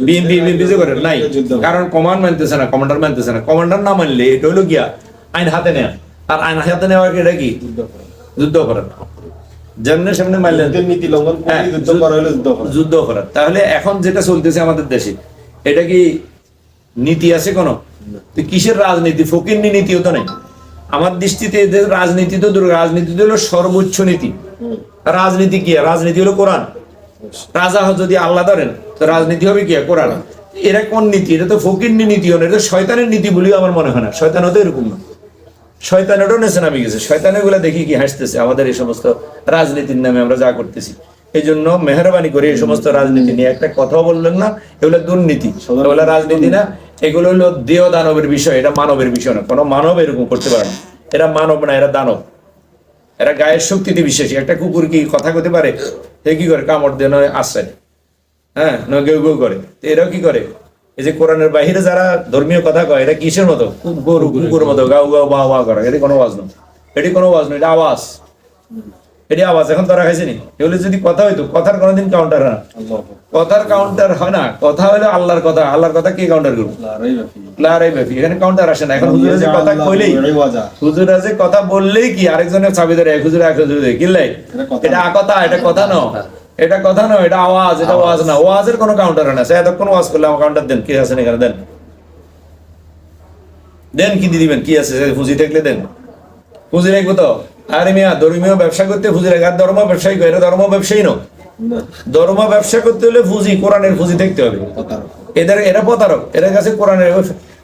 বিএনপি যে করে নাই, কারণ কমান্ড মানতেছে না, কমান্ডার মানতেছে না। কমান্ডার না মানলে এটা হইলো গিয়া আইন হাতে নেয়া, আর আইন হাতে নেওয়া এটা কি যুদ্ধ অপরাধ। যেমনি সামনে মারলেন নীতি লঙ্ঘন করে যুদ্ধ করা হলো যুদ্ধ অপরাধ। তাহলে এখন যেটা চলতেছে আমাদের দেশে, এটা কি নীতি আছে কোনো? কিসের রাজনীতি? ফকির নীতিও তো নেই আমার দৃষ্টিতে। এদের রাজনীতি তো রাজনীতি হলো সর্বোচ্চ নীতি। রাজনীতি কি? রাজনীতি হলো কোরআন। রাজা যদি আল্লাহ ধরেন, তো রাজনীতি হবে কি? কোরআন। এরা কোন নীতি? এটা তো ফকির নীতি, এটা শয়তানের নীতি বলেও আমার মনে হয় না। শয়তান হতো এরকম না, শয়তানেরও নেছে নামে গেছে। শয়তানের গুলা দেখি কি হাসতেছে আমাদের এই সমস্ত রাজনীতির নামে আমরা যা করতেছি। এই জন্য মেহরবানি করে এই সমস্ত রাজনীতি নিয়ে একটা কথাও বললেন না। এগুলো দুর্নীতি, এগুলো রাজনীতি না, এগুলো হলো দেহ দানবের বিষয়, এটা মানবের বিষয় না। কোনো মানব এরকম করতে পারে না। এরা মানব না, এরা দানব। এরা গায়ের শক্তিতে বিশ্বাসী। একটা কুকুর কি কথা কইতে পারে? সে কি করে? কামড় দিয়ে নয় আশ্রয়, হ্যাঁ, নয় গেউ গেউ করে। তো এরাও কি করে? এই যে কোরআনের বাহিরে যারা ধর্মীয় কথা কয়, এটা কিসের মতো? গরু কুকুর মতো গাও গাও বা বা করা। এটি কোনো আওয়াজ নয়, এটি কোনো আওয়াজ নয়, এটা আওয়াজ। এটি আওয়াজ। এখন তারা খাইছে নি? এগুলো যদি কথা হইতো, কথার কোনোদিন কাউন্টার না, কথার কাউন্টার হয় না। কথা হলো আল্লাহর কথা, আল্লাহর কথা কে কাউন্টার করবে? লারাই ব্যাপী। এখানে কাউন্টার আসে না। এখন হুজুরা যে কথা কইলেই, হুজুরা যে কথা বললেই কি আরেকজনের চাবি ধরে এক হুজুর কিনলাই, এটা কথা, এটা কথা নয়, এটা কথা নয়, এটা আওয়াজ, এটা ওয়াজ না। ওয়াজের কোনো কাউন্টার হয় না। সে এতক্ষণ ওয়াজ করলে আমার কাউন্টার দেন, কি আছে এখানে দেন, দেন কি দিবেন, কি আছে? পুঁজি থাকলে দেন, পুঁজি রাখবো তো। আরে মিয়া, ধর্মীয় ব্যবসা করতে পুঁজি রাখে, আর ধর্ম ব্যবসায়ী করে, ধর্ম ব্যবসায়ী ন। ধর্ম ব্যবসা করতে হলে পুঁজি, কোরআনের পুঁজি থাকতে হবে। এরা প্রতারক। এদের কাছে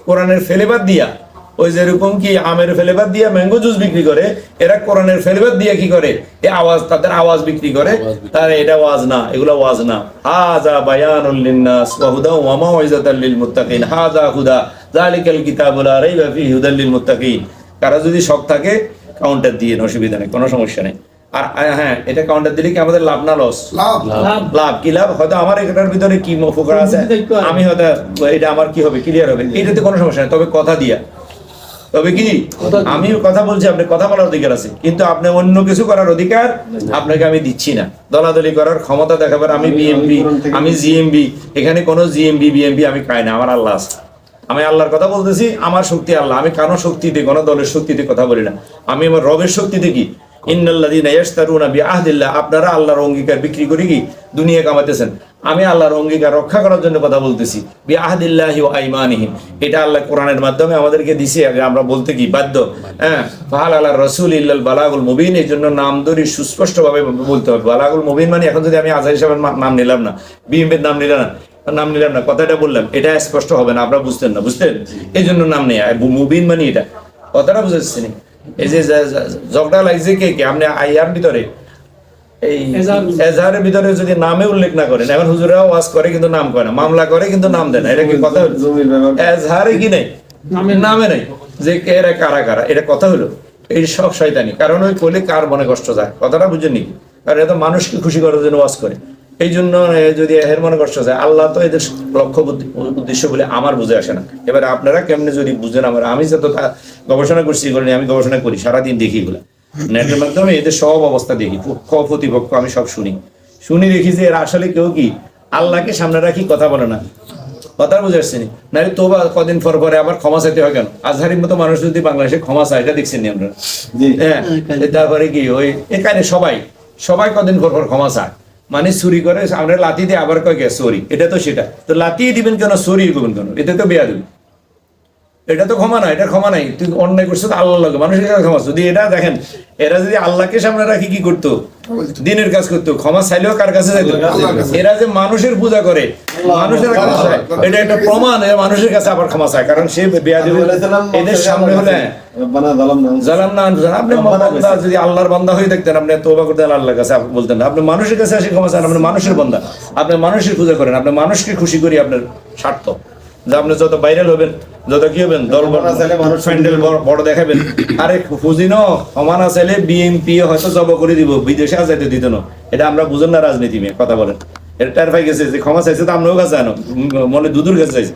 কোরআনের ফেলেবাদ দিয়া, ওই যেরকম কি আমের ফেলেবাদ দিয়া ম্যাঙ্গো জুস বিক্রি করে, এরা কোরআনের ফেলেবাদ দিয়া কি করে? এই আওয়াজ, তাদের আওয়াজ বিক্রি করে। তার এটা ওয়াজ না, এগুলো ওয়াজ না। হাযা বায়ানুল লিন্নাস ওয়া হুদা ওয়া মাউইযাতাল লিল মুত্তাকিন, হাযা হুদা যালিকাল কিতাবু লা রাইবা ফীহি হুদাল লিল মুত্তাকিন। কারো যদি শখ থাকে কাউন্টার দিয়ে, অসুবিধা নেই, কোনো সমস্যা নেই। আর হ্যাঁ, এটা কাউন্টার দিলে কি আমাদের লাভ না লস? লাভ। কি লাভ? হয়তো আমার এটার ভিতরে কি উপকার আছে, আমি হয়তো এটা আমার কি হবে, ক্লিয়ার হবে, এটাতে কোনো সমস্যা নেই। তবে কথা দিয়া, তবে কি আমি কথা বলছি, আপনি কথা বলার অধিকার আছে, কিন্তু আপনি অন্য কিছু করার অধিকার আপনাকে আমি দিচ্ছি না। দলাদলি করার ক্ষমতা দেখাবার, আমি বিএমপি, আমি জিএমবি, এখানে কোনো জিএমবি বিএমপি আমি খাই না। আমার আল্লাহ আছে, আমি আল্লাহর কথা বলতেছি। আমার শক্তি আল্লাহ। আমি কারো শক্তিতে, কোনো দলের শক্তিতে কথা বলি না। আমি আমার রবের শক্তিতে কি, ইন্নাল্লাযীনা ইয়াশতারুনা বিআহদিল্লাহ, আপনারা আল্লাহর অঙ্গীকার বিক্রি করে কি দুনিয়া কামাতেছেন। আমি আল্লাহর অঙ্গীকার রক্ষা করার জন্য কথা বলতেছি। বিআহদিল্লাহি ওয়া আইমানিহিম, এটা আল্লাহ কোরআনের মাধ্যমে আমাদেরকে দিছে, আমরা বলতে কি বাধ্য। হ্যাঁ, ফাহাল আলা রাসূল ইল্লাল বালাগুল মুবিন, এই জন্য নাম ধরে সুস্পষ্টভাবে বলতে হবে বালাগুল মুবিন। মানে এখন যদি আমি আজহার সাহেবের নাম নিলাম না, বিএমপির নাম নিলাম না, কথাটা বললাম, এটা স্পষ্ট হবে না, আপনারা বুঝতেন না, বুঝতেন? এই জন্য নাম নেই মুবিন মানে এটা, কথাটা বুঝেছেন? এই যে ঝগড়া লাগছে কে কে, আপনি আইয়ার ভিতরে, এই এজাহারের ভিতরে যদি নামে উল্লেখ না করেন, এখন হুজুরাও ওয়াজ করে কিন্তু নাম করে না, মামলা করে কিন্তু নাম দেয় না, এটা কি কথা হলো? এজাহারে কি নেই, নামে নাই, যে এরা কারা কারা, এটা কথা হলো? এই সব শয়তানি। কারণ ওই করলে কার মনে কষ্ট যায়, কথাটা বুঝেননি? কারণ এত মানুষকে খুশি করার জন্য ওয়াজ করে। এই জন্য যদি এর মনে কষ্ট যায়, আল্লাহ তো এদের লক্ষ্য উদ্দেশ্য বলে আমার বুঝে আসে না। এবার আপনারা কেমনে যদি বুঝেন, আমি যত গবেষণা করছি, আমি গবেষণা করি, সারাদিন দেখি এগুলো নেটের মাধ্যমে, এদের সব অবস্থা দেখি, পক্ষ প্রতিপক্ষ আমি সব শুনি দেখি যে এরা আসলে কেউ কি আল্লাহকে সামনে রাখি কথা বলে না। কথা বুঝে আসছে নি? নাহলে তো কদিন পর পরে আবার ক্ষমা চাইতে হয় কেন? আজহারির মতো মানুষ যদি বাংলাদেশে ক্ষমা চায়, এটা দেখছেন আমরা? হ্যাঁ, তারপরে কি ওই এখানে সবাই কদিন পর পর ক্ষমা চায়, মানে চুরি করে আমরা লাথি দিয়ে আবার কয় সরি, এটা তো সেটা তো লাথি দিবেন কেন, সরি করবেন কেন, এটা তো বেয়া দেবেন, এটা তো ক্ষমা না, এটা ক্ষমা নাই, তুই অন্যায় করছো তো আল্লাহ লাগে মানুষের কাছে ক্ষমা। যদি এটা দেখেন এরা যদি আল্লাহকে সামনে রাখি কি করতো, দিনের কাজ করতো, ক্ষমা চাইলেও কার কাছে চাইতো, এরা যে মানুষের পূজা করে, মানুষের কাছে চায়, এটা একটা প্রমাণ এরা মানুষের কাছে আবার ক্ষমা চায়, কারণ সে বেয়াদবি এদের সামনে হলে জালাম না আপনি বান্দা, যদি আল্লাহর বান্দা হয়ে থাকতেন আপনি তওবা করতেন, আল্লাহর কাছে বলতেন না, আপনি মানুষের কাছে এসে ক্ষমা চান, আপনি মানুষের বান্দা, আপনি মানুষের পূজা করেন, আপনি মানুষকে খুশি করি আপনার স্বার্থ, যে আপনি যত ভাইরাল হবেন, যত কি হবেন, দল প্যান্ডেল বড় দেখাবেন, আরে ফুজিনো ক্ষমা না চাইলে বিএনপি হয়তো জব করে দিব, বিদেশে যাইতে দিত না, এটা আমরা বুঝুন না রাজনীতি নিয়ে কথা বলেন, এটা টার ভাই গেছে যে ক্ষমা চাইছে তো আমরাও কাছে জানো, মনে দুদুর কাছে চাইছে,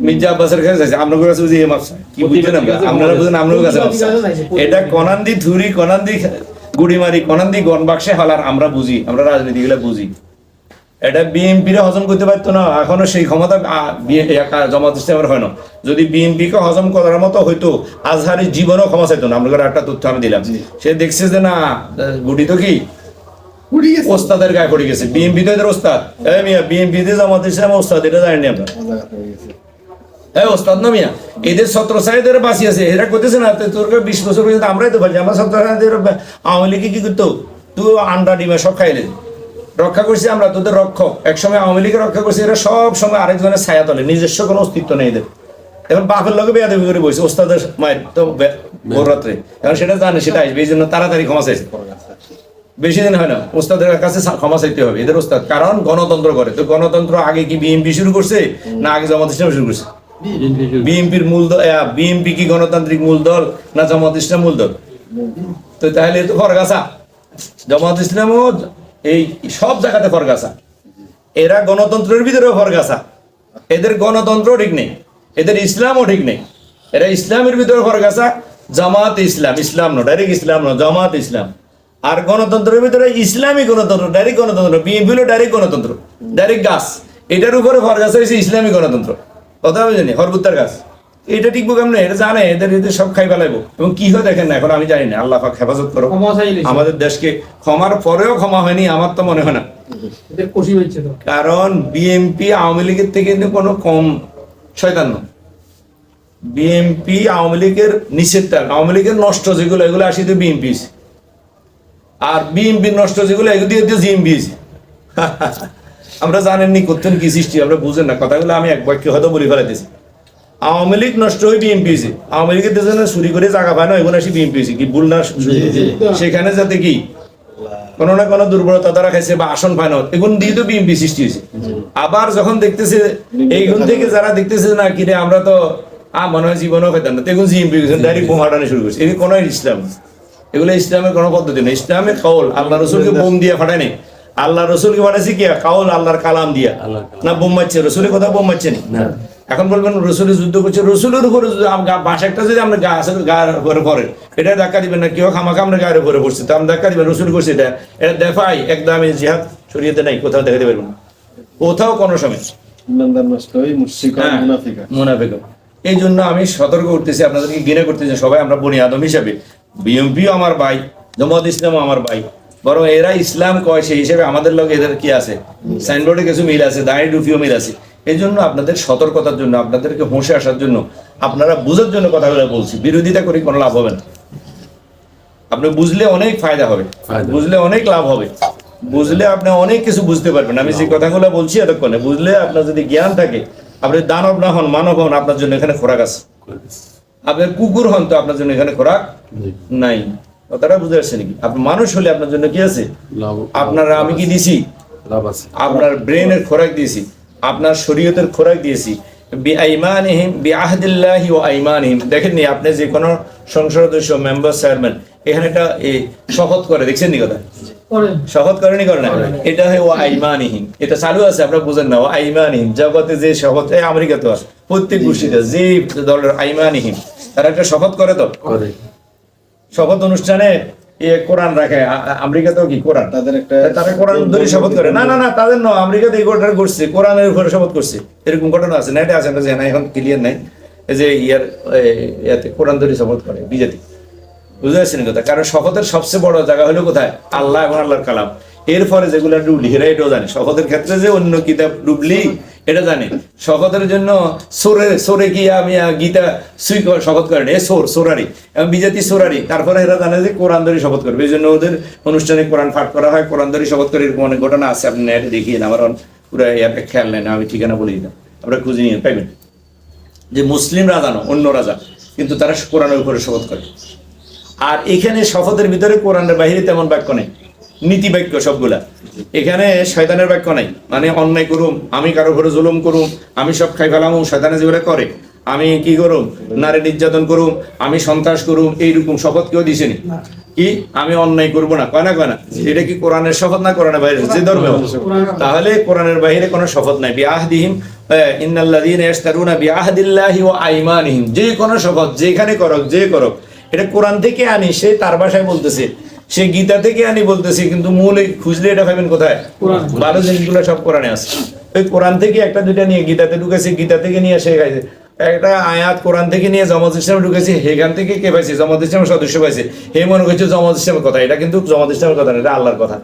মির্জা আব্বাসের কাছে চাইছে, আপনার কাছে বুঝি কি বুঝছেন, আপনারা বুঝেন আমরাও কাছে, এটা কনান্দি থুরি, কনান্দি গুড়িমারি, কনান্দি গন বাক্সে হলার আমরা বুঝি, আমরা রাজনীতি গুলা বুঝি, এটা বিএনপির হজম করতে পারতো না, এখনো সেই ক্ষমতা জামাত ইসলামের হয় না, যদি বিএনপি কে হজম করার মতো হইতো আজহারের জীবনও ক্ষমা চাইতো না, আমরা একটা তথ্য আমি দিলাম, সে দেখছে যে না গুটি তো কি ওস্তাদের গায়ে পড়ে গেছে, বিএনপি তো এদের ওস্তাদ, বিএনপি তে জামাত ইসলাম ওস্তাদ, এটা জানেনি আমরা, হ্যাঁ ওস্তাদ না মিয়া, এদের ছত্র সাহেদের বাঁচি আছে, এরা করতেছে না, তোর 20 বছর পর্যন্ত আমরাই তো পারছি, আমার ছত্র সাহেদের আওয়ামী লীগ কি করতো, তুই আন্ডা ডিমে সব খাইলে রক্ষা করছি আমরা, তোদের রক্ষক, একসময় আওয়ামী লীগের রক্ষা করছি, এরা সব সময় আরেকজনের ছায়া তলে, নিজস্ব কোনো অস্তিত্ব নেই এদের, এখন বাপের লগে বেয়াদবি করে বসে, ওস্তাদের মায়ের তো ভোর রাত্রে, এখন সেটা জানে, সেটা আসবে, এই জন্য তাড়াতাড়ি ক্ষমা চাইছে, বেশি দিন হয় না, ওস্তাদের কাছে ক্ষমা চাইতে হবে, এদের ওস্তাদ, কারণ গণতন্ত্র করে, তো গণতন্ত্র আগে কি বিএনপি শুরু করছে না আগে জামাত ইসলাম শুরু করছে, বিএনপির মূল দল, বিএনপি কি গণতান্ত্রিক মূল দল না জামাত ইসলাম মূল দল, তো তাহলে তো ফরক আছে, জামাত ইসলামও এই সব জায়গাতে ফরক আছে, এরা গণতন্ত্রের ভিতরেও ফরক আছে, এদের গণতন্ত্র ঠিক নেই, এদের ইসলামও ঠিক নেই, এরা ইসলামের ভিতরে ফরক আছে, জামাত ইসলাম, ইসলাম না ডাইরেক্ট ইসলাম না, জামাত ইসলাম, আর গণতন্ত্রের ভিতরে ইসলামী গণতন্ত্র, ডাইরেক্ট গণতন্ত্র, বিএনপি হলো ডাইরেক্ট গণতন্ত্র, ডাইরেক্ট গাছ, এটার উপরে ফরক আছে হচ্ছে ইসলামী গণতন্ত্র, কথা বুঝেনি, হরবুত্তার গাছ, এটা টিকবো কেমনে, এটা জানে, এদের সব খাই ফেলাইবো, এবং কি হয় দেখেন না, এখন আমি জানি না, আল্লাহ পাক হেফাজত করো আমাদের দেশকে, ক্ষমার পরেও ক্ষমা হয়নি আমার তো মনে হয় না, কারণ বিএনপি আওয়ামী লীগের থেকে কিন্তু কোনো কম শয়তান নয়, বিএনপি আওয়ামী লীগের নিষেধটা, আওয়ামী লীগের নষ্ট যেগুলো এগুলো আসি তো বিএনপি, আর বিএনপির নষ্ট যেগুলো এগুলো দিয়ে জিএমপি, আমরা জানেননি করতেন কি সৃষ্টি, আমরা বুঝেন না কথাগুলো, আমি এক বাক্যে হয়তো বলে ফেলাইতেছি, আওয়ামী লীগ নষ্ট হয়ে বিএনপি হয়েছে, আওয়ামী লীগের দেশে চুরি করে জায়গা পায় না, এগুলো আসি বিএনপি হয়েছে, কি ভুল না, সেখানে যাতে কি কোনো না কোনো দুর্বলতা দ্বারা খাইছে বা আসন পায় না, এগুলো দিয়ে তো বিএনপি সৃষ্টি হয়েছে, আবার যখন দেখতেছে এইগুলো থেকে যারা দেখতেছে না কি রে আমরা তো মনে হয় জীবনও পেতাম না, দেখুন জিএমপি ডাইরেক্ট বোমা টানি শুরু করছে, এগুলো কোনো ইসলাম, এগুলো ইসলামের কোনো পদ্ধতি নেই, ইসলামের কাউল, আল্লাহ রসুলকে বোম দিয়ে ফাটায়নি, আল্লাহ রসুলকে ফাটাইছি কি কাউল, আল্লাহর কালাম দিয়া, না বোম মারছে, রসুলের কথা বোম মারছে না, এখন বলবেন রসুলের যুদ্ধ করছে, রসুলের উপরে বাসা একটা যদি আমরা গায়ের উপরে পড়ে, এটা ধাক্কা দিবেন না, কেউ খামাখা আমরা গায়ের উপরে পড়ছে, তো আমরা ধাক্কা দিবেন, রসুল করছে, এটা দেখাই একদম জিহাদ শরীয়তে নাই, কোথাও দেখাতে পারবেন না, কোথাও কোনো সময়, মুনাফিক, এই জন্য আমি সতর্ক করতেছি, আপনাদেরকে ঘৃণা করতেছি, সবাই আমরা বনি আদম হিসাবে, বিএনপিও আমার ভাই, জামাত ইসলামও আমার ভাই, বরং এরা ইসলাম কয় সেই হিসেবে আমাদের লোক এদের কি আছে, সাইনবোর্ডে কিছু মিল আছে, দাঁড়িয়ে ডুফিও মিল আছে, এই জন্য আপনাদের সতর্কতার জন্য, আপনাদেরকে হোঁশে আসার জন্য, আপনারা বুঝার জন্য কথাগুলো বলছি, বিরোধিতা করে কোনো লাভ হবে না, আপনি বুঝলে অনেক ফায়দা হবে, বুঝলে অনেক লাভ হবে, বুঝলে আপনি অনেক কিছু বুঝতে পারবেন, আমি যে কথাগুলো বলছি এতক্ষণে, বুঝলে আপনার যদি জ্ঞান থাকে, আপনি দানব না হন, মানব হন, আপনার জন্য এখানে খোরাক আছে, আপনার কুকুর হন তো আপনার জন্য এখানে খোরাক নাই, কথাটা বুঝে আসছে নাকি, আপনি মানুষ হলে আপনার জন্য কি আছে, আপনার আমি কি দিছি, আপনার ব্রেনের খোরাক দিয়েছি, আপনার শরীয়তের খোরাক দিয়েছি, বিআইমানিহিম বিআহদিল্লাহি ওয়া আইমানিহিম, দেখেননি আপনি যে কোনো সংসদ সদস্য, মেম্বার, চেয়ারম্যান, এখানে একটা শপথ করে, দেখছেন নি কথা, শপথ করেনি, করে না, এটা হয় ও আইমানিহিম, এটা চালু আছে, আপনারা বুঝেন না, ও আইমানিহিম, জগতে যে শপথ, আমেরিকাতে আছে, প্রত্যেক গোষ্ঠীতে যে দলের আইমানিহিম, তারা একটা শপথ করে, তো শপথ অনুষ্ঠানে কোরআন রাখে, আমেরিকাতেও কি কোরআন, তারা কোরআন ধরে শপথ করে, না না না তাদের নয়, আমেরিকাতে এই ঘটনা করছে, কোরআনের উপরে শপথ করছে, এরকম ঘটনা আছে, নেটে আছে, এখন ক্লিয়ার নাই, এই যে ইয়াতে কোরআন ধরে শপথ করে বিজেপি, বুঝতে পারছেন কথা? কারণ শপথের সবচেয়ে বড় জায়গা হলো কোথায়? আল্লাহ এবং আল্লাহর কালাম। এরপরে যেগুলো ডুবলি এরা এটাও জানে। শপথের ক্ষেত্রে যে অন্য কিতাব ডুবলি এটা জানে। শপথের জন্য সোরে কি আমি গীতা শপথ করেন, এ সোরারি এবং বিজাতি সোরারি। তারপরে এরা জানে যে কোরআন ধরে শপথ করবে, এই জন্য ওদের অনুষ্ঠানে কোরআন পাঠ করা হয়, কোরআন ধরে শপথ করে। এরকম অনেক ঘটনা আছে, আপনি নেটে দেখিয়ে আমার পুরো ইয়াতে খেয়াল নেই না, আমি ঠিকানা বলে দিতাম, আমরা খুঁজে নিয়ে পাইবেন যে মুসলিমরা জানো অন্য রাজা, কিন্তু তারা কোরআনের উপরে শপথ করে। আর এখানে শপথের ভিতরে কোরআনের বাহিরে তেমন বাক্য নেই, নীতি বাক্য সবগুলা। এখানে শয়তানের বাক্য নাই, মানে অন্যায় করুম, আমি কারো ঘরে জুলুম করুম, আমি সব খাই ফেলাম, শয়তানে যেগুলো করে, আমি কি করুম, নারী নির্যাতন করুম, আমি সন্ত্রাস করুম, এইরকম শপথ কেউ দিছেনি। কি আমি অন্যায় করবো না, কয় না, এটা কি কোরআনের শপথ না কোরআনের বাইরে যে ধর্মে? তাহলে কোরআনের বাইরে কোনো শপথ নাই। বিআহদিহিম ইন্নাল্লাযীনা ইশতারুনা বিআহদিল্লাহি ওয়া আইমানিহিম, যে কোনো শপথ যেখানে করক, যে করক, এটা কোরআন থেকে আনি, সে তার ভাষায় বলতেছে, সে গীতা থেকে আনি বলতেছে, কিন্তু মূল খুঁজলে এটা পাবেন কোথায়? ভালো জিনিসগুলো সব কোরআনে আছে। ওই কোরআন থেকে একটা দুইটা নিয়ে গীতাতে ঢুকেছে, গীতা থেকে নিয়ে শেখাইছে, একটা আয়াত কোরআন থেকে নিয়ে জামাত ইসলামে ঢুকেছে, সেখান থেকে কে পাইছে? জামাত ইসলামের সদস্য পাইছে, হে মনে করছে জামাত ইসলামের কথা। এটা কিন্তু জামাত ইসলামের কথা না, এটা আল্লাহর কথা।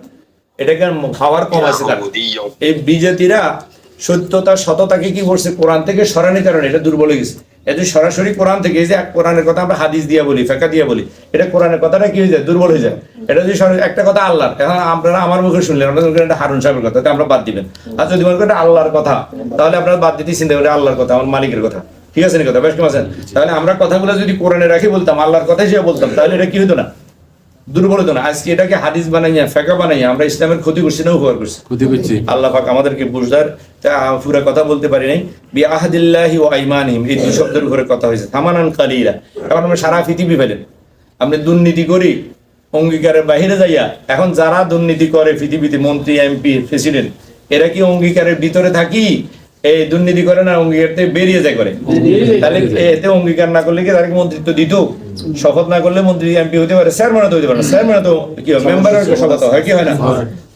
এটাকে খাওয়ার কম আছে তার। এই বিজাতিরা সত্যতা সততাকে কি করছে? কোরআন থেকে সরানোর কারণে এটা দুর্বল হয়ে গেছে। এটা সরাসরি কোরআন থেকে, এই যে কোরআনের কথা আমরা হাদিস দিয়া বলি, ফেকা দিয়া বলি, এটা কোরআনের কথাটা কি হয়ে যায়? দুর্বল হয়ে যায়। এটা যদি একটা কথা আল্লাহর, এখন আপনারা আমার মুখে শুনলেন, আপনারা এটা হারুন সাহেবের কথা, আমরা বাদ দিবেন। আর যদি মনে করেন আল্লাহর কথা, তাহলে আপনারা বাদ দিতে চিন্তা করেন আল্লাহর কথা, আমার মালিকের কথা। ঠিক আছে না কথা? বেশ কেমন আছেন? তাহলে আমরা কথাগুলো যদি কোরআনে রাখি বলতাম, আল্লাহর কথা হিসেবে বলতাম, তাহলে এটা কি হতো না? দুর্বল হতো না। আজকে এটাকে হাদিস বানাইয়া, ফেকা বানাইয়া আমরা ইসলামের ক্ষতি করছি না উপকার করছি? আল্লাহ পাক আমাদেরকে বুঝদার। পুরো কথা বলতে পারি নাই। বিআহদিল্লাহি ওয়া আইমানিহিম, এই দুই শব্দের উপরে কথা হয়েছে। থামানান কালিলা। এখন আমরা সারা পৃথিবী পেলেন, আপনি দুর্নীতি করি অঙ্গীকারের বাহিরে যাইয়া, এখন যারা দুর্নীতি করে পৃথিবীতে, মন্ত্রী, এমপি, প্রেসিডেন্ট, এরা কি অঙ্গীকারের ভিতরে থাকি এই দুর্নীতি করে না? অঙ্গীকার থেকে বেরিয়ে যায় করে। তাহলে এতে অঙ্গীকার না করলে কি তাদেরকে মন্ত্রিত্ব দিত? শপথ না করলে মন্ত্রী এমপি হতে পারে, চেয়ারম্যান হতে পারে না। চেয়ারম্যান তো কি হয়? মেম্বারের শপথ হয়, কি হয় না?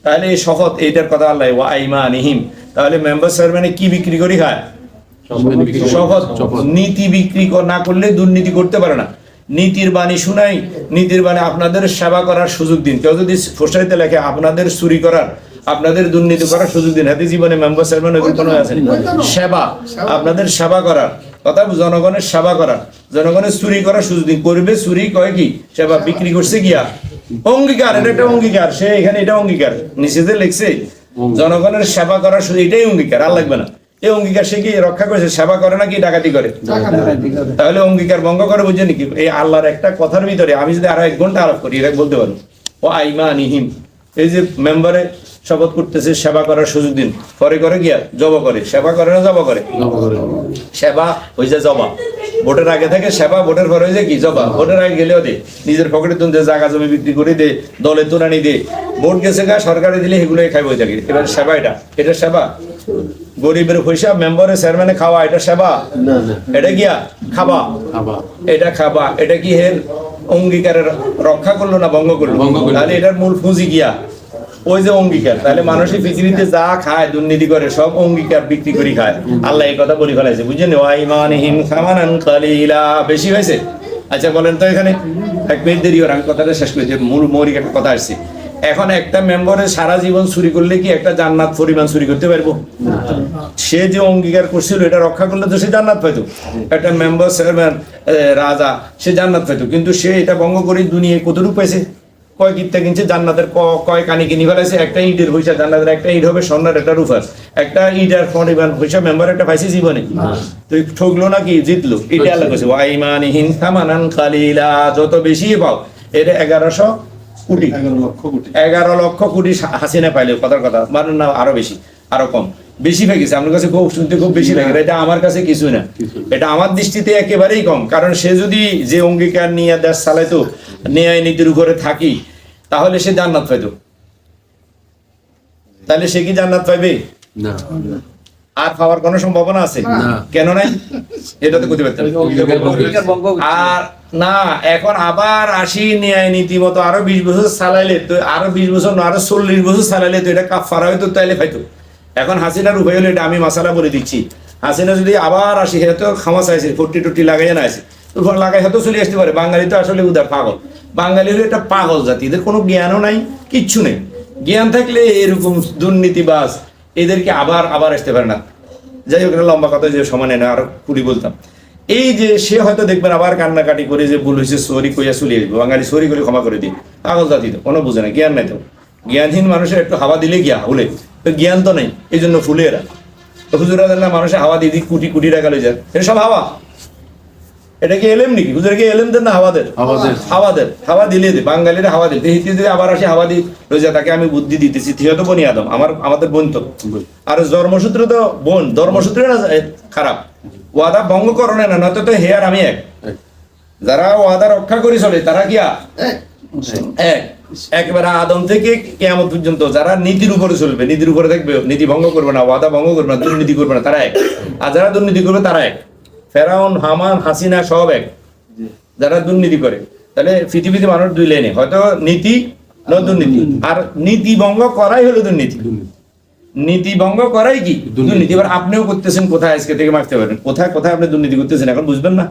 তাহলে এই শপথ, এইটার কথা আল্লাহ ওয়া আইমানিহিম। তাহলে মেম্বার চেয়ারম্যানে কি বিক্রি করি খায়? শপথ। নীতি বিক্রি না করলে দুর্নীতি করতে পারে না। নীতির বাণী শুনাই, নীতির বাণী আপনাদের সেবা করার সুযোগ দিন। কেউ যদি ফোসাইতে লেখে আপনাদের চুরি করার, আপনাদের দুর্নীতি করার সুযোগ দিন, হাতে জীবনে মেম্বার চেয়ারম্যান কোনো আছে সেবা, আপনাদের সেবা করার কথা, জনগণের সেবা করার, জনগণের চুরি করার সুযোগ দিন। করবে চুরি, কয় কি সেবা বিক্রি করছে গিয়া অঙ্গীকার, এটা একটা অঙ্গীকার। সে এখানে এটা অঙ্গীকার নিষেধে লিখছে, জনগণের সেবা করার সুযোগ, এটাই অঙ্গীকার, আর লাগবে না। এই অঙ্গীকার সে কি রক্ষা করেছে? সেবা করে নাকি ডাকাতি করে? তাহলে অঙ্গীকার ভঙ্গ করে, বুঝছেন কি? এই আল্লাহর একটা কথার ভিতরে আমি যদি আরো 1 ঘন্টা আলাপ করি, এটা বলতে পারবো। ও আইমানিহিম, এই যে মেম্বারে শপথ করতেছে সেবা করার সুযোগ দিন, পরে করে গিয়া জবা করে। সেবা করে না জবা করে? সেবা হয়ে যায় জবা। ভোটের আগে থেকে সেবা, ভোটের পরে হয়ে যায় কি জবা। ভোটের আগে গেলেও দে, নিজের পকেটে তুলতে জায়গা জমি বিক্রি করে দে, দলে তুলানি দে, ভোট গেছে গা সরকারে দিলে এগুলোই খাইব থাকে। এবার সেবা, এটা সেবা? গরিবের পয়সা মেম্বারের চেয়ারম্যানে খাওয়া, এটা সেবা? এটা গিয়া খাবা, এটা খাবা। এটা কি হের অঙ্গীকারের রক্ষা করলো না ভঙ্গ করলো? তাহলে এটার মূল পুঁজি গিয়া ওই যে অঙ্গীকার। তাহলে মানুষের পৃথিবীতে যা খায়, দুর্নীতি করে, সব অঙ্গীকার বিক্রি করে খায়। আল্লাহ এই কথা বলে ফেলাইছে, বুঝছেন? ওয়াইমানিহিম সামানান কালিলা, বেশি হয়েছে। আচ্ছা বলেন তো, এখানে 1 মিনিট দেরি হল, আমি কথাটা শেষ করি, যে মূল মৌলিক একটা কথা আসছে। এখন একটা মেম্বারের সারা জীবন চুরি করলে কি একটা জান্নাত পরিমাণ চুরি করতে পারবো? সে যে অঙ্গীকার করছিল এটা রক্ষা করলে তো সে জান্নাত পাইতো। একটা মেম্বার, চেয়ারম্যান, রাজা, সে জান্নাত পাইতো, কিন্তু সে এটা ভঙ্গ করে দুনিয়ায় কতটুকু পাইছে? কয় কিনতে কিনছে জান্নাতের, কয় কানি কিনি ফেলাইছে। একটা ইটের পয়সা, জান্নাতের একটা ইট হবে স্বর্ণের, একটা রূপার। একটা ইটের পরিমাণ পয়সা মেম্বার একটা পাইছে জীবনে। তুই ঠকলো নাকি জিতলো? এটা আল্লাহ কইছে ওয়াইমানিহিম সামানান কালিলা, যত বেশি পাও। এটা 1100 কোটি, 11 লক্ষ কোটি হাসিনা পাইলে, কথার কথা মানে না, আরো বেশি, আরো কম, বেশি হয়ে গেছে। আপনার কাছে খুব শুনতে খুব বেশি লাগে, এটা আমার কাছে কিছু না। এটা আমার দৃষ্টিতে একেবারেই কম। কারণ সে যদি যে অঙ্গীকার নিয়ে দেশ চালাইতো, ন্যায় নীতির উপরে থাকি, তাহলে সে জান্নাত পাইতো। তাহলে সে কি জান্নাত পাইবে? না। আর পাওয়ার কোনো সম্ভাবনা আছে? কেন নাই? এটা তো করতে পারতেন। আর না, এখন আবার 80 ন্যায় নীতি মতো আরো 20 বছর চালাইলে তো, আরো 20 বছর না, আরো 40 বছর চালাইলে তো এটা কাফারা হইতো, তাইলে পাইতো। এখন হাসিনার উপায় হলো, এটা আমি মাসালা বলে দিচ্ছি, হাসিনা যদি আবার 80, হয়তো খামা চাইছে, 40 লাগাইয়া না আছে, লাগাই হয়তো চলে আসতে পারে। বাঙালি তো আসলে উদার পাগল, বাঙালি হলো একটা পাগল জাতি, এদের কোনো জ্ঞানও নাই, কিচ্ছু নেই। জ্ঞান থাকলে এরকম দুর্নীতিবাজ এদেরকে আবার আসতে পারে না। যাই হোক, এটা লম্বা কথা, যে সময় নেই না, আরো কুড়ি বলতাম। এই যে সে হয়তো দেখবেন আবার কান্নাকাটি করে যে ভুল হয়েছে, সরি কইয়া চলে আসবো, বাঙালি সরি করে ক্ষমা করে দিই। পাগল জাতি তো, কোনো বুঝে না, জ্ঞান নাই তো। জ্ঞানহীন মানুষের একটু হাওয়া দিলে গিয়া ভুলে, তো জ্ঞান তো নেই, এই জন্য ফুলে এরা। হুজুরা না মানুষের হাওয়া দিয়ে দিই, কোটি কোটি টাকা লই যায়, এটা সব হাওয়া। এটা কি এলেম নাকি? হুজুর কি এলেম দেন না হাওয়াদের? হাওয়া দিলে দে, বাঙালিরা হাওয়া দিলে যদি আবার আসে হাওয়া দিই লই যায়, তাকে আমি বুদ্ধি দিতেছি, তুইও তো বনি আদম, আমাদের বোন তো। আর ধর্মসূত্র তো বোন, ধর্মসূত্র না খারাপ, ওয়াদা ভঙ্গ করো না, নয়তো তো হে আর আমি এক। যারা ওয়াদা রক্ষা করে চলে তারা কি এক, একবারে আদম থেকে কিয়ামত পর্যন্ত যারা নীতির উপরে চলবে, নীতির উপরে দেখবে, নীতি ভঙ্গ করবে না, ওয়াদা ভঙ্গ করবে না, দুর্নীতি করবে না, তারা এক। আর যারা দুর্নীতি করবে তারা এক। ফেরাউন, হামান, হাসিনা সব এক, যারা দুর্নীতি করে। তাহলে পৃথিবীতে মানুষ দুই লাইনে, হয়তো নীতি না দুর্নীতি। আর নীতি ভঙ্গ করাই হলো দুর্নীতি, নীতি ভঙ্গ করাই কি দুর্নীতি। এবার আপনিও করতেছেন, কোথায় আজকে থেকে মারতে পারেন, কোথায় কোথায় আপনি দুর্নীতি করতেছেন এখন বুঝবেন না।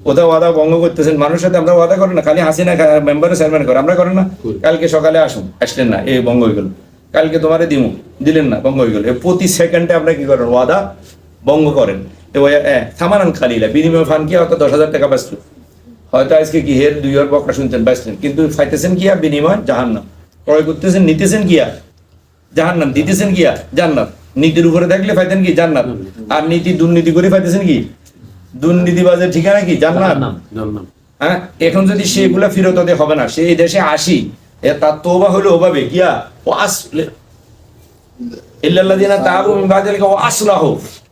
কোথাও ওয়াদা ভঙ্গ করতেছেন, মানুষের সাথে আমরা ওয়াদা করেন না, খালি হাসিনা মেম্বারের চেয়ারম্যান করে, আমরা করেন না। কালকে সকালে আসুন, আসলেন না, এই ভঙ্গ হয়ে গেল। কালকে তোমারে দিমু, দিলেন না, ভঙ্গ হয়ে গেল। প্রতি সেকেন্ডে আপনারা কি করেন? ওয়াদা ভঙ্গ করেন। থামানান খালিলা, বিনিময় ফান কি হয়তো 10,000 টাকা বাঁচল, হয়তো আজকে কি হের 2 বকা শুনতেন, বাঁচলেন, কিন্তু পাইতেছেন কিয়া বিনিময় জাহান্নাম। ক্রয় করতেছেন, নিতেছেন কিয়া জাহান্নাম, দিতেছেন কিয়া জান্নাত। নীতির উপরে থাকলে পাইতেন কি জান্নাত, আর নীতি দুর্নীতি করে পাইতেছেন কি দুর্নীতিবাজের ঠিকানা কি জান্নাত। হ্যাঁ, এখন যদি সেগুলা ফিরত হতে হবে না, সেই দেশে আসি, তার তওবা হলো ওভাবে কিয়া ও আসলে ইল্লাল্লাযিনা তাবু মিন বাদি যালিকা ওয়া আসলাহু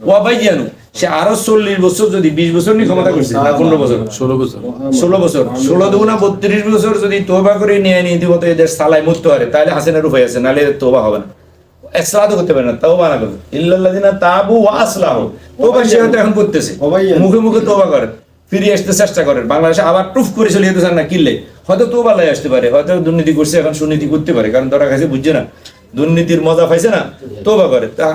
ওয়া বায়ানু। সে আরো 40 বছর, যদি 20 বছর নি ক্ষমতা করছে, 15 বছর, 16 বছর, 16 দুগুণা 32 বছর যদি তওবা করে নিয়ে নীতিগত এই দেশ চালায় মরতে পারে, তাহলে হাসিনার উপায় আছে, নাহলে তওবা হবে না, ইসলাম করতে পারে না, তওবা না করে। ইল্লাল্লাযিনা তাবু ওয়া আসলাহু, তওবা সে হয়তো এখন করতেছে, মুখে মুখে তওবা করে, ফিরে আসতে চেষ্টা করেন। বাংলাদেশে আবার টুফ করে চলে যেতে চান না, কিনলে হয়তো তওবা লাই আসতে পারে, হয়তো দুর্নীতি করছে, এখন সুনীতি করতে পারে, কারণ ধরা খাইছে, বুঝছে না, দুর্নীতির মজা পাইছে না, তওবা করে। তা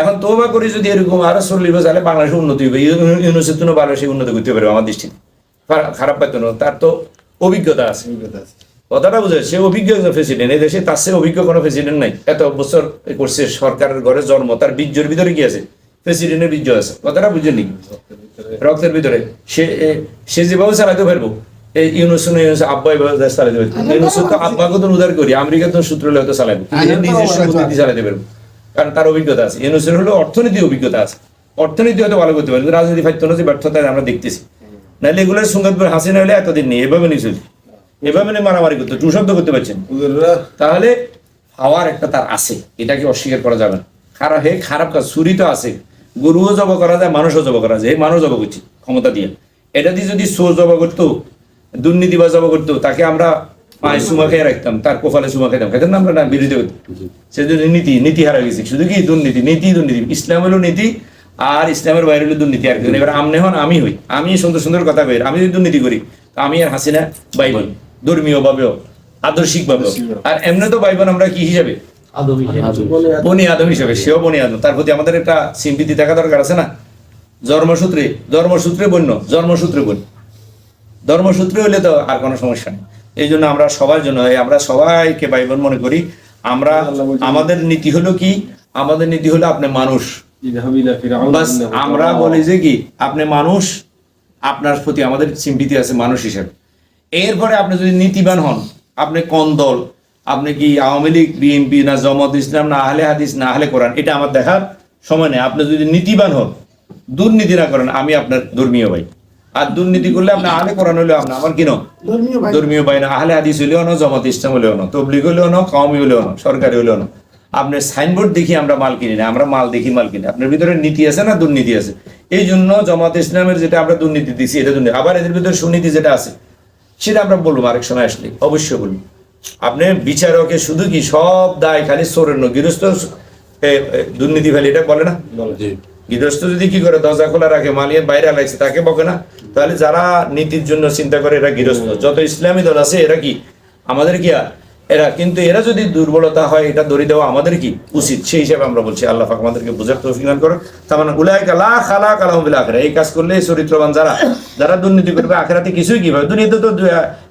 এখন তওবা করে যদি এরকম আরো 40 বছর, তাহলে বাংলাদেশে উন্নতি হবে, ইউনিভার্সিটির জন্য বাংলাদেশে উন্নতি করতে পারবে আমার দৃষ্টিতে। খারাপ পাইতো না, তার তো অভিজ্ঞতা আছে, কথাটা বুঝে, সে অভিজ্ঞ একজন প্রেসিডেন্ট, এই দেশে তার চেয়ে অভিজ্ঞ কোনো প্রেসিডেন্ট নাই। এত বছর করছে, সরকারের ঘরে জন্ম, তার বীর্যের ভিতরে কি আছে? প্রেসিডেন্টের বীর্য আছে, কথাটা বুঝেনি, রক্তের ভিতরে। সে যেভাবে চালাতে পারবো, এই ইউনুস আব্বা এভাবে চালাতে পারবো। ইউনুস তো আব্বাকে তো উদার করি, আমেরিকা তো সূত্র হয়তো চালাবো, নিজস্ব নীতি চালাতে পারবো, কারণ তার অভিজ্ঞতা আছে। ইউনুসের হলো অর্থনীতি অভিজ্ঞতা আছে, অর্থনীতি হয়তো ভালো করতে পারে, রাজনীতি ফাইতো না, যে ব্যর্থতা আমরা দেখতেছি। নাহলে এগুলোর সঙ্গে হাসিনা হলে এতদিন নেই, এভাবে নিয়ে চলি, এভাবে মারামারি করতে, টু শব্দ করতে পারছেন। তাহলে পাওয়ার একটা তার আছে, এটাকে অস্বীকার করা যাবে না। খারাপ কাজ, চুরি তো আছে, গরুও জব করা যায়, মানুষও জব করা যায়, মানুষ জব করছি ক্ষমতা দিয়ে। এটা দিয়ে যদি চোর জব করতো, দুর্নীতিবাজ জব করতো, তাকে আমরা পায়ে সুমা খেয়ে রাখতাম, তার কোফালে সুমা খেতাম, খেতাম না আমরা, না বিরোধী করতাম। সে যদি নীতি হারা গেছে, শুধু কি দুর্নীতি, দুর্নীতি। ইসলাম হলো নীতি, আর ইসলামের বাইরে হলো দুর্নীতি। আর এবার আমনে হন, আমি হই, আমি সুন্দর সুন্দর কথা কই, আমি যদি দুর্নীতি করি, আমি আর হাসিনা বাইবেল, ধর্মীয় ভাবেও, আদর্শিক ভাবেও। আর এমনি তো বাইবেল আমরা কি হিসাবে? বনি আদম হিসাবে, সেও বনি আদম, তার প্রতি আমাদের একটা সিম্পিতি থাকা দরকার আছে না। ধর্মসূত্রে বন্য, জন্মসূত্রে বন্য, ধর্মসূত্রে হইলে তো আর কোনো সমস্যা নেই। এই জন্য আমরা সবার জন্য, আমরা সবাইকে ভাই বোন মনে করি। আমরা, আমাদের নীতি হলো কি? আমাদের নীতি হলো আপনি মানুষ, আমরা বলি যে কি আপনি মানুষ, আপনার প্রতি আমাদের সিম্পিতি আছে মানুষ হিসেবে। এরপরে আপনি যদি নীতিবান হন, আপনি কোন দল, আপনি কি আওয়ামী লীগ, বিএনপি, না জামাত ইসলাম, না আহলে হাদিস, না আহলে কোরআন, এটা আমার দেখার সময় নেই। আপনি যদি নীতিবান হন, দুর্নীতি না করেন, আমি আপনার ধর্মীয় ভাই। আর দুর্নীতি করলে আপনি আহলে কোরআন হলেও আপনি আমার কি ধর্মীয় ভাই না, আহলে হাদিস হলেও না, জামাত ইসলাম হলেও না, তবলিগ হলেও না, কওমি হলেও না, সরকারি হলেও না। আপনার সাইনবোর্ড দেখি আমরা মাল কিনি না, আমরা মাল দেখি মাল কিনি। আপনার ভিতরে নীতি আছে না দুর্নীতি আছে। এই জন্য জামাত ইসলামের যেটা আমরা দুর্নীতি দিচ্ছি, এটা দুর্নীতি। আবার এদের ভিতরে সুনীতি যেটা আছে, সেটা আমরা বলবো আরেক সময় আসলে, অবশ্যই বলবো। আপনি বিচারকে শুধু কি সব দায় খালি চোরের নয়, গৃহস্থ দুর্নীতি ফেলে, এটা বলে না? গৃহস্থ যদি কি করে, দরজা খোলা রাখে, মালিয়ান বাইরে লাগছে, তাকে বকে না? তাহলে যারা নীতির জন্য চিন্তা করে, এরা গৃহস্থ। যত ইসলামী দল আছে, এরা কি আমাদের কি এরা, কিন্তু এরা যদি দুর্বলতা হয় এটা দড়ি দেওয়া আমাদের কি উচিত, সেই হিসাবে আমরা বলছি আল্লাহ পাক আমাদেরকে বুঝার তৌফিক দান করুন। তার মানে উলাইকা লা খালাকা লাহুম ফিল আখিরাহ, এই কাজ করলে চরিত্রবান যারা যারা দুর্নীতি করবে আখিরাতে কিছুই কি ভাবে, দুনিয়াতে তো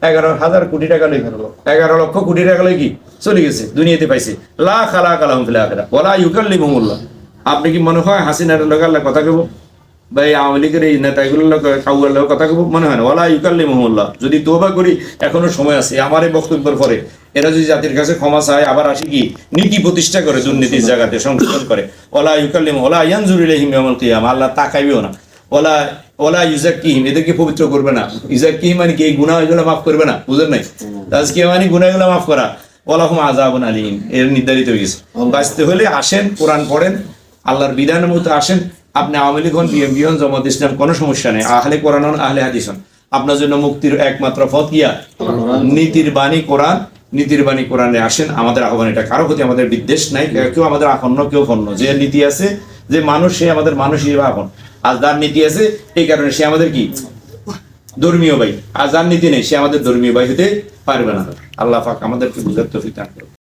11,000 কোটি টাকা লই গেল, 11 লক্ষ কোটি টাকা লই কি চলে গেছে, দুনিয়াতে পাইছে। লা খালাকা লাহুম ফিল আখিরাহ ওয়ালা ইউকাল্লিমুহুমুল্লাহ। আপনি কি মনে হয় হাসিনার লগে আল্লাহ কথা কইব, বা এই আওয়ামী লীগের এই নেতাগুলোর লগে কাউয়ার লগে কথা কইব? মনে হয় না। ওয়ালা ইউকাল্লিমুহুমুল্লাহ। যদি তওবা করি এখনো সময় আছে, আমার এই বক্তব্যের পরে এরা যদি জাতির কাছে ক্ষমা চায়, আবার আসি কি নীতি প্রতিষ্ঠা করে, দুর্নীতির জায়গাতে সংশোধন করে, ওয়ালা ইউকাল্লিমু ওয়ালা ইয়ানজুরু ইলাইহিম ইয়াউমাল কিয়ামাহ, আল্লাহ তাকাইবেও না। ওয়ালা ওয়ালা ইউজাক্কিহিম, এদেরকে পবিত্র করবে না। ইউজাক্কিহিম মানে কি, এই গুনাহ এগুলো মাফ করবে না, বুঝেন নাই? তাজকিয়া মানে গুনাহগুলো মাফ করা। ওয়ালাহুম আযাবুন আলীম, এর নির্ধারিত হয়ে গেছে। বাঁচতে হলে আসেন, কোরআন পড়েন, আল্লাহর বিধানের মতো আসেন। আপনি আওয়ামী লীগ হন, বিএনপি হন, জামাত ইসলাম, কোনো সমস্যা নেই। আহলে কোরআন হন, আহলে হাদিস হন, আপনার জন্য মুক্তির একমাত্র পথ কিয়া নীতির বাণী কোরআন। নীতির বাণী কোরআনে আসেন। আমাদের আহ্বান এটা, কারো প্রতি আমাদের বিদ্বেষ নাই, কেউ আমাদের আপন্ন কেউ পণ্য। যে নীতি আছে, যে মানুষ, সে আমাদের মানুষ হিসেবে আপন। আর যার নীতি আছে, এই কারণে সে আমাদের কি ধর্মীয় ভাই। আর যার নীতি নেই, সে আমাদের ধর্মীয় ভাই হতে পারবে না। আল্লাহ পাক আমাদেরকে বুঝার তৌফিক দান করুন।